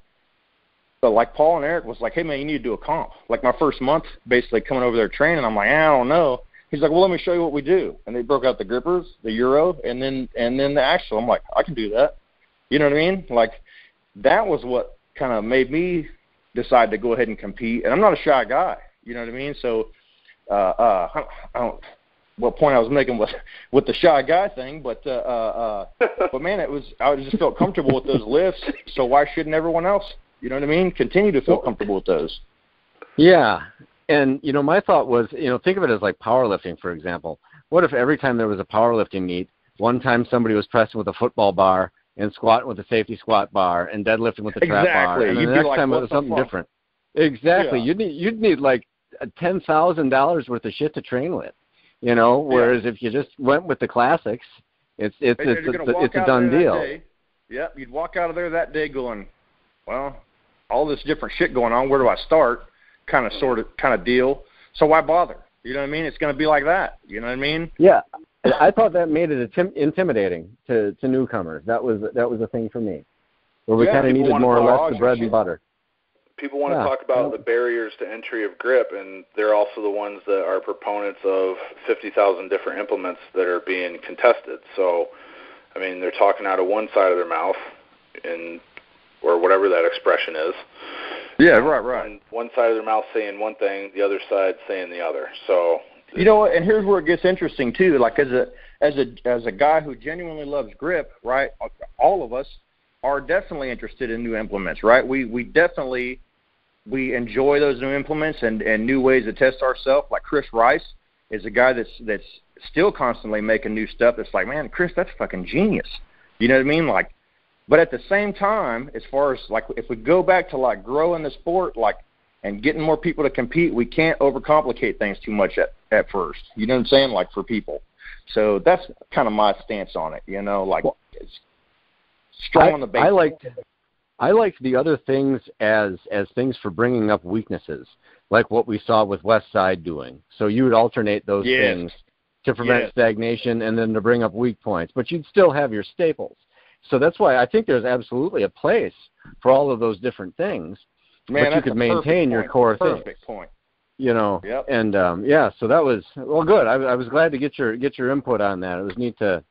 Paul and Eric was like, hey, man, you need to do a comp. Like my first month basically coming over there training, I'm like, I don't know. He's like, well, let me show you what we do. And they broke out the grippers, the Euro, and then the axle. I'm like, I can do that. You know what I mean? Like that was what kind of made me decide to go ahead and compete. And I'm not a shy guy. You know what I mean? So I don't what point I was making with the shy guy thing, but man, I just felt comfortable with those lifts. So why shouldn't everyone else? You know what I mean? Continue to feel comfortable with those. Yeah. And, my thought was, think of it as like powerlifting, for example. What if every time there was a powerlifting meet, one time somebody was pressing with a football bar and squatting with a safety squat bar and deadlifting with a trap bar, and then the next time it was something different. Exactly. Yeah. You'd need like $10,000 worth of shit to train with, whereas if you just went with the classics, it's a done deal. Yeah, you'd walk out of there that day going, well, all this different shit going on, where do I start? Kind of deal. So why bother? You know what I mean? It's going to be like that. You know what I mean? Yeah. I thought that made it intimidating to newcomers. That was a thing for me, where we kind of needed more or less the bread and butter. People want to talk about the barriers to entry of grip, and they're also the ones that are proponents of 50,000 different implements that are being contested. So, I mean, they're talking out of one side of their mouth, or whatever that expression is. Yeah, right. And one side of their mouth saying one thing, the other side saying the other. So you know what? And here's where it gets interesting too. Like as a guy who genuinely loves grip, right? All of us are definitely interested in new implements, right? We definitely enjoy those new implements and new ways to test ourselves. Like Chris Rice is a guy that's still constantly making new stuff. It's like, man, Chris, that's fucking genius. You know what I mean? Like. But at the same time, as far as like if we go back to like growing the sport, like and getting more people to compete, we can't overcomplicate things too much at first. You know what I'm saying? Like for people. So that's kind of my stance on it. Like it's strong on the basics. I liked the other things as things for bringing up weaknesses, like what we saw with West Side doing. So you would alternate those things to prevent stagnation and then to bring up weak points, but you'd still have your staples. So that's why I think there's absolutely a place for all of those different things, but you could maintain your core things. Perfect point. Yep. And so that was good. I was glad to get your input on that. It was neat to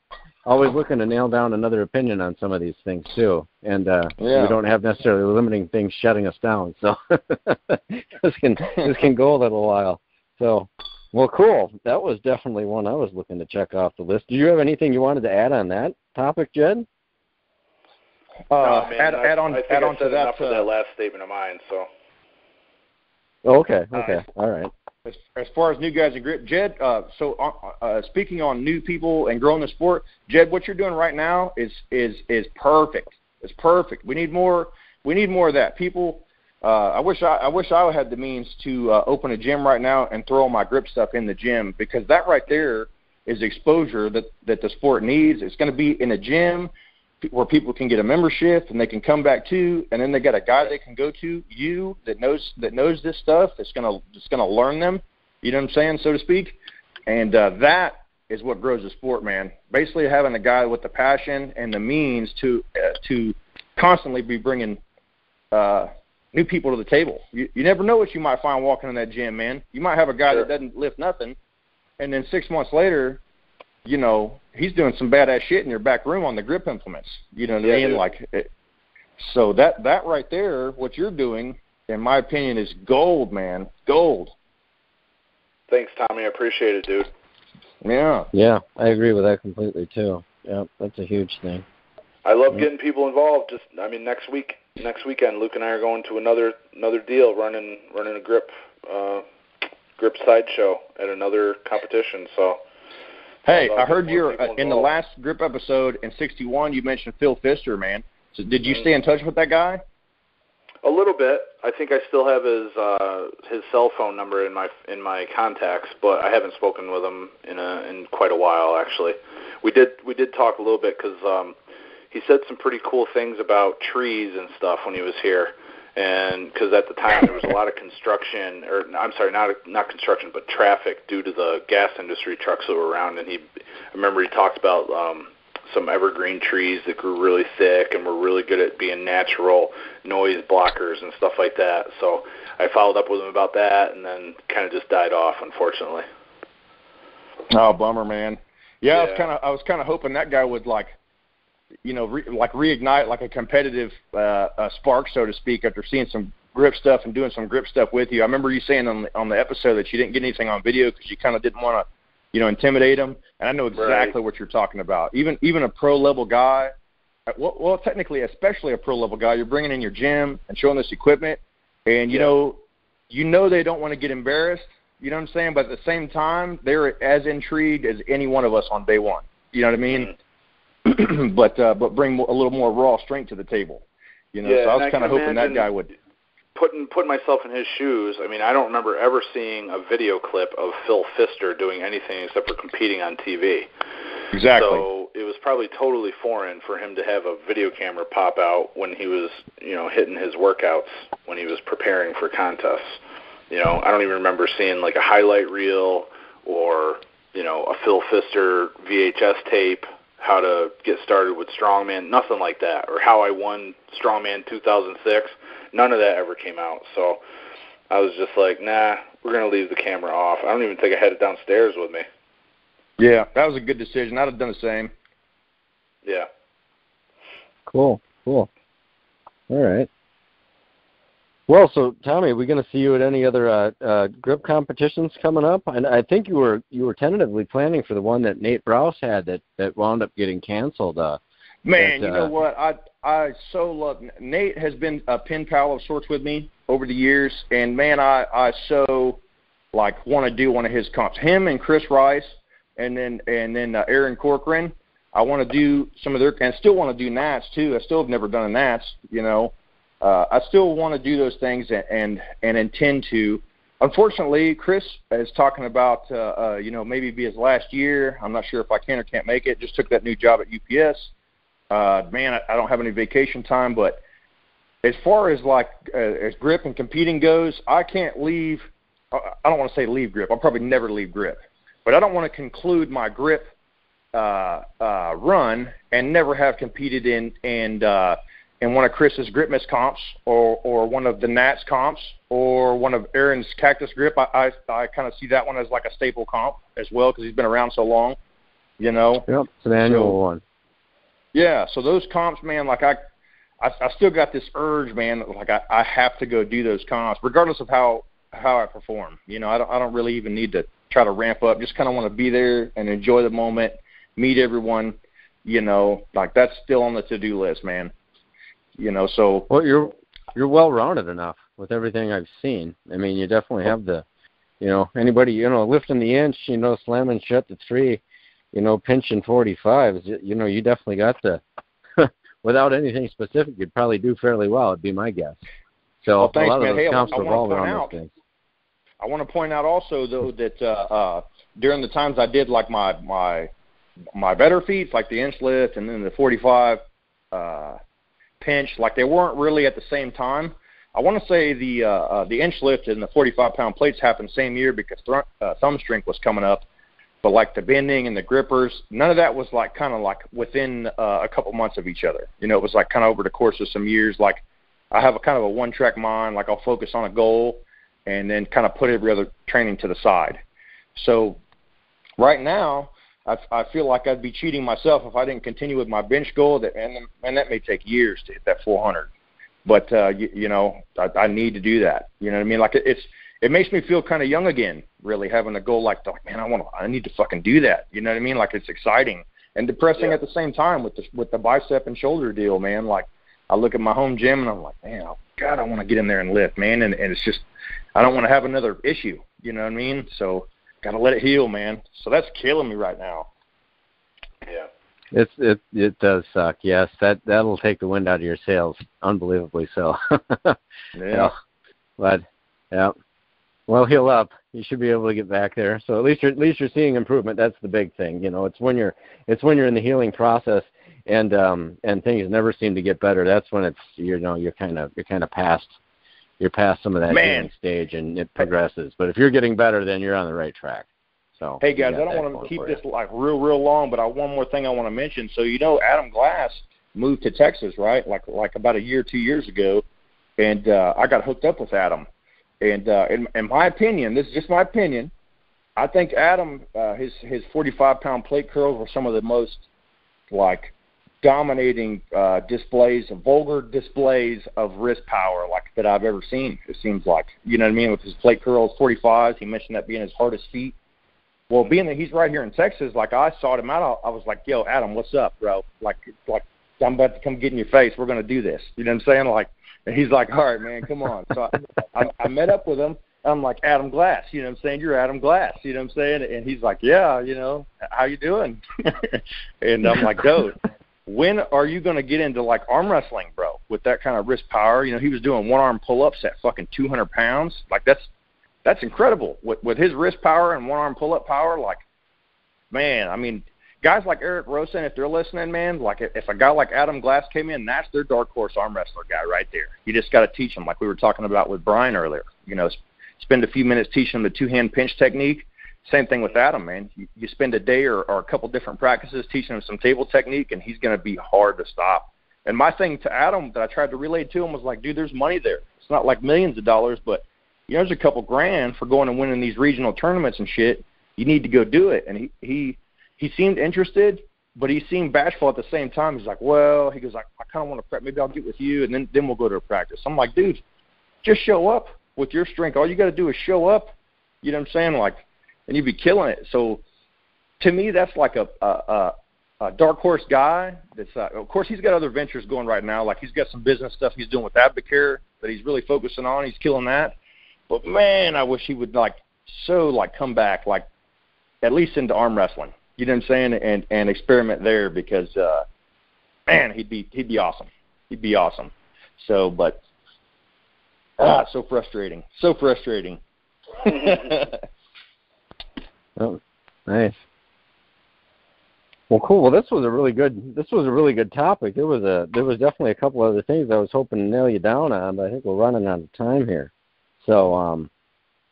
always looking to nail down another opinion on some of these things too. And we don't have necessarily limiting things shutting us down. So this can go a little while. So well, cool. That was definitely one I was looking to check off the list. Do you have anything you wanted to add on that topic, Jed? No, man, add on to that. For that last statement of mine. So. Okay. All right. As far as new guys in grip, Jed. Speaking on new people and growing the sport, Jed, what you're doing right now is perfect. It's perfect. We need more. We need more of that. People. I wish I had the means to open a gym right now and throw all my grip stuff in the gym, because that right there is exposure that the sport needs. It's going to be in a gym where people can get a membership and they can come back to, and then they got a guy they can go to, that knows this stuff, that's gonna learn them, you know what I'm saying, so to speak. And that is what grows the sport, man. Basically having a guy with the passion and the means to constantly be bringing new people to the table. You never know what you might find walking in that gym, man. You might have a guy that doesn't lift nothing, and then 6 months later, he's doing some badass shit in your back room on the grip implements. You know what I mean? Like, so that right there, what you're doing, in my opinion, is gold, man. Gold. Thanks, Tommy. I appreciate it, dude. Yeah. Yeah, I agree with that completely too. Yeah, that's a huge thing. I love getting people involved. Next weekend, Luke and I are going to another deal, running a grip sideshow at another competition. So, hey, I heard you're in the last grip episode in 61. You mentioned Phil Pfister, man. So did you stay in touch with that guy? A little bit. I think I still have his cell phone number in my contacts, but I haven't spoken with him in quite a while. Actually, we did talk a little bit because he said some pretty cool things about trees and stuff when he was here, and because at the time there was a lot of construction, or I'm sorry, not construction, but traffic due to the gas industry trucks that were around, and I remember he talked about some evergreen trees that grew really thick and were really good at being natural noise blockers and stuff like that. So I followed up with him about that, and then kind of just died off, unfortunately. Oh, bummer, man. Yeah. I was kind of hoping that guy would reignite like a competitive spark, so to speak, after seeing some grip stuff and doing some grip stuff with you. I remember you saying on the episode that you didn't get anything on video because you kind of didn't want to, intimidate him. And I know exactly what you're talking about. Even a pro level guy, well, technically, especially a pro level guy, you're bringing in your gym and showing this equipment, and you know they don't want to get embarrassed. You know what I'm saying? But at the same time, they're as intrigued as any one of us on day one. You know what I mean? Mm-hmm. but bring a little more raw strength to the table. So I was kind of hoping that guy would. Putting myself in his shoes, I don't remember ever seeing a video clip of Phil Pfister doing anything except for competing on TV. Exactly. So it was probably totally foreign for him to have a video camera pop out when he was, hitting his workouts, when he was preparing for contests. I don't even remember seeing like a highlight reel or, a Phil Pfister VHS tape, how to get started with strongman, nothing like that, or how I won strongman 2006. None of that ever came out. So I was just like, nah, we're going to leave the camera off. I don't even think I had it downstairs with me. Yeah, that was a good decision. I'd have done the same. Yeah. Cool. All right. Well, so Tommy, are we going to see you at any other grip competitions coming up? And I think you were tentatively planning for the one that Nate Browse had that wound up getting canceled. Man, you know what? I so love Nate. Has been a pen pal of sorts with me over the years, and man, I so want to do one of his comps. Him and Chris Rice, and then Aaron Corcoran. I want to do some of their, and still want to do Nats too. I still have never done a Nats. I still want to do those things and intend to. Unfortunately, Chris is talking about maybe be his last year. I'm not sure if I can or can't make it. Just took that new job at UPS. Man, I don't have any vacation time, but as far as as grip and competing goes, I can't leave. I don't want to say leave grip. I'll probably never leave grip, but I don't want to conclude my grip run and never have competed in one of Chris's grip miss comps or one of the Nats comps or one of Aaron's cactus grip. I kind of see that one as like a staple comp as well because he's been around so long. Yep, it's an annual one. Yeah, so those comps, man, I still got this urge, man, I have to go do those comps, regardless of how I perform. I don't really even need to try to ramp up. Just kind of want to be there and enjoy the moment, meet everyone. That's still on the to-do list, man. So. Well, you're well-rounded enough with everything I've seen. You definitely have the, anybody, lifting the inch, slamming shut the three. Pinching 45s, you definitely got the, without anything specific, you'd probably do fairly well, it'd be my guess. So well, thanks, a lot man. of those comps revolve around those things. I want to point out also, though, that during the times I did my better feats, like the inch lift and then the 45 pinch, they weren't really at the same time. I want to say the inch lift and the 45-pound plates happened the same year because thumb strength was coming up. But the bending and the grippers, none of that was kind of within a couple months of each other. It was kind of over the course of some years. I have a kind of a one-track mind. I'll focus on a goal and then kind of put every other training to the side. So right now, I feel like I'd be cheating myself if I didn't continue with my bench goal. And that may take years to hit that 400. But I need to do that. You know what I mean? it makes me feel kind of young again, really, having a goal like, man, I need to fucking do that. You know what I mean? Like, it's exciting and depressing at the same time with the bicep and shoulder deal, man. Like, I look at my home gym and I'm like, man, oh God, I want to get in there and lift, man. And it's just, I don't want to have another issue. You know what I mean? So got to let it heal, man. So that's killing me right now. Yeah. It does suck. Yes, that'll take the wind out of your sails. Unbelievably so. Yeah. But yeah. Well, heal up. You should be able to get back there. So at least you're seeing improvement. That's the big thing. You know, it's when you're in the healing process and things never seem to get better. That's when it's you're kind of past some of that healing stage and it progresses. But if you're getting better, then you're on the right track. So hey guys, I don't want to keep this like real long, but one more thing I want to mention. So Adam Glass moved to Texas, right? Like about a year, 2 years ago, and I got hooked up with Adam. And in my opinion, this is just my opinion, I think Adam, his 45-pound plate curls were some of the most like dominating vulgar displays of wrist power like that I've ever seen. It seems like, you know what I mean, with his plate curls, 45s. He mentioned that being his hardest feat. Well, being that he's right here in Texas, like I sought him out, I was like, yo, Adam, what's up, bro? Like I'm about to come get in your face. We're going to do this. You know what I'm saying? Like, and he's like, all right, man, come on. So I met up with him. I'm like, Adam Glass, you know what I'm saying? You're Adam Glass, you know what I'm saying? And he's like, yeah, you know, how you doing? And I'm like, dude, when are you going to get into, like, arm wrestling, bro, with that kind of wrist power? You know, he was doing one-arm pull-ups at fucking 200 pounds. Like, that's incredible. With his wrist power and one-arm pull-up power, like, man, I mean, guys like Eric Rosen, if they're listening, man, like if a guy like Adam Glass came in, that's their dark horse arm wrestler guy right there. You just got to teach him, like we were talking about with Brian earlier. You know, spend a few minutes teaching him the two-hand pinch technique. Same thing with Adam, man. You spend a day or a couple different practices teaching him some table technique, and he's going to be hard to stop. And my thing to Adam that I tried to relay to him was like, dude, there's money there. It's not like millions of dollars, but you know, there's a couple grand for going and winning these regional tournaments and shit. You need to go do it. And he seemed interested, but he seemed bashful at the same time. He's like, well, he goes, I kind of want to prep. Maybe I'll get with you, and then we'll go to a practice. I'm like, dude, just show up with your strength. All you got to do is show up. You know what I'm saying? Like, and you'd be killing it. So to me, that's like a dark horse guy. That's of course, he's got other ventures going right now. Like he's got some business stuff he's doing with Advocare that he's really focusing on. He's killing that. But, man, I wish he would, come back, like, at least into arm wrestling. You know what I'm saying? And experiment there because, man, he'd be awesome. He'd be awesome. So, but, so frustrating. So frustrating. Oh, nice. Well, cool. Well, this was a really good topic. There was definitely a couple other things I was hoping to nail you down on, but I think we're running out of time here. So,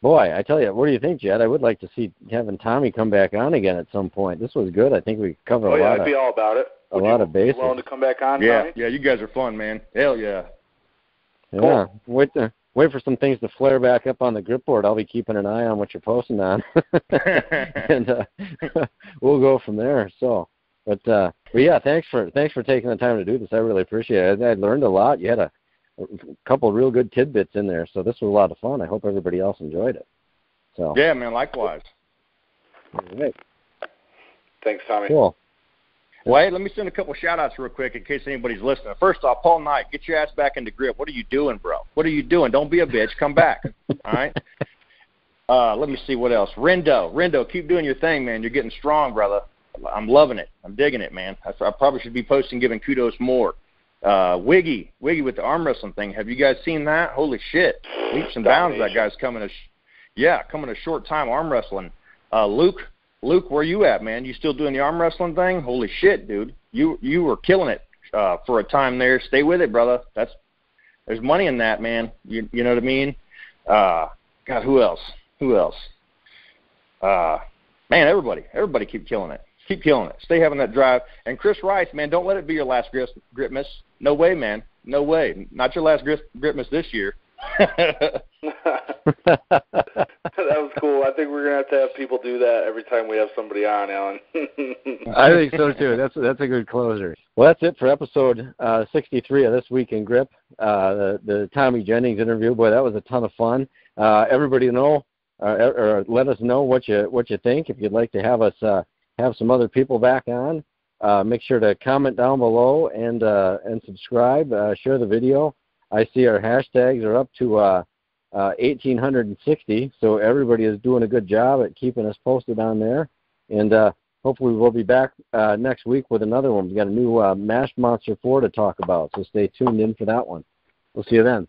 boy, I tell you, what do you think, Jed? I would like to see having Tommy come back on again at some point. This was good. I think we covered a lot. I'd be all about it. A lot of bases. Willing to come back on, yeah, Tommy? Yeah, you guys are fun, man. Hell yeah. Yeah. Cool. Wait for some things to flare back up on the grip board. I'll be keeping an eye on what you're posting on, and we'll go from there. So, but yeah, thanks for taking the time to do this. I really appreciate it. I learned a lot. You had a couple of real good tidbits in there, so this was a lot of fun. I hope everybody else enjoyed it. So yeah, man, likewise. Right. Thanks, Tommy. Cool. Well, hey, let me send a couple shout-outs real quick in case anybody's listening. First off, Paul Knight, get your ass back into grip. What are you doing, bro? What are you doing? Don't be a bitch. Come back. All right? Let me see what else. Rendo, keep doing your thing, man. You're getting strong, brother. I'm loving it. I'm digging it, man. I probably should be posting giving kudos more. Wiggy with the arm wrestling thing. Have you guys seen that? Holy shit. Leaps and bounds that guy's coming a short time arm wrestling. Luke, where you at, man? You still doing the arm wrestling thing? Holy shit, dude. You were killing it for a time there. Stay with it, brother. There's money in that, man. You know what I mean? God, who else? Man, everybody keep killing it. Keep killing it. Stay having that drive. And Chris Rice, man, don't let it be your last grip miss. No way, man. No way. Not your last grip miss this year. That was cool. I think we're going to have people do that every time we have somebody on, Alan. I think so, too. That's a good closer. Well, that's it for episode 63 of This Week in Grip, the Tommy Jennings interview. Boy, that was a ton of fun. Everybody know, or let us know what you think. If you'd like to have us have some other people back on, make sure to comment down below and subscribe. Share the video. I see our hashtags are up to 1,860, so everybody is doing a good job at keeping us posted on there. And hopefully we'll be back next week with another one. We got a new Mashed Monster 4 to talk about, so stay tuned in for that one. We'll see you then.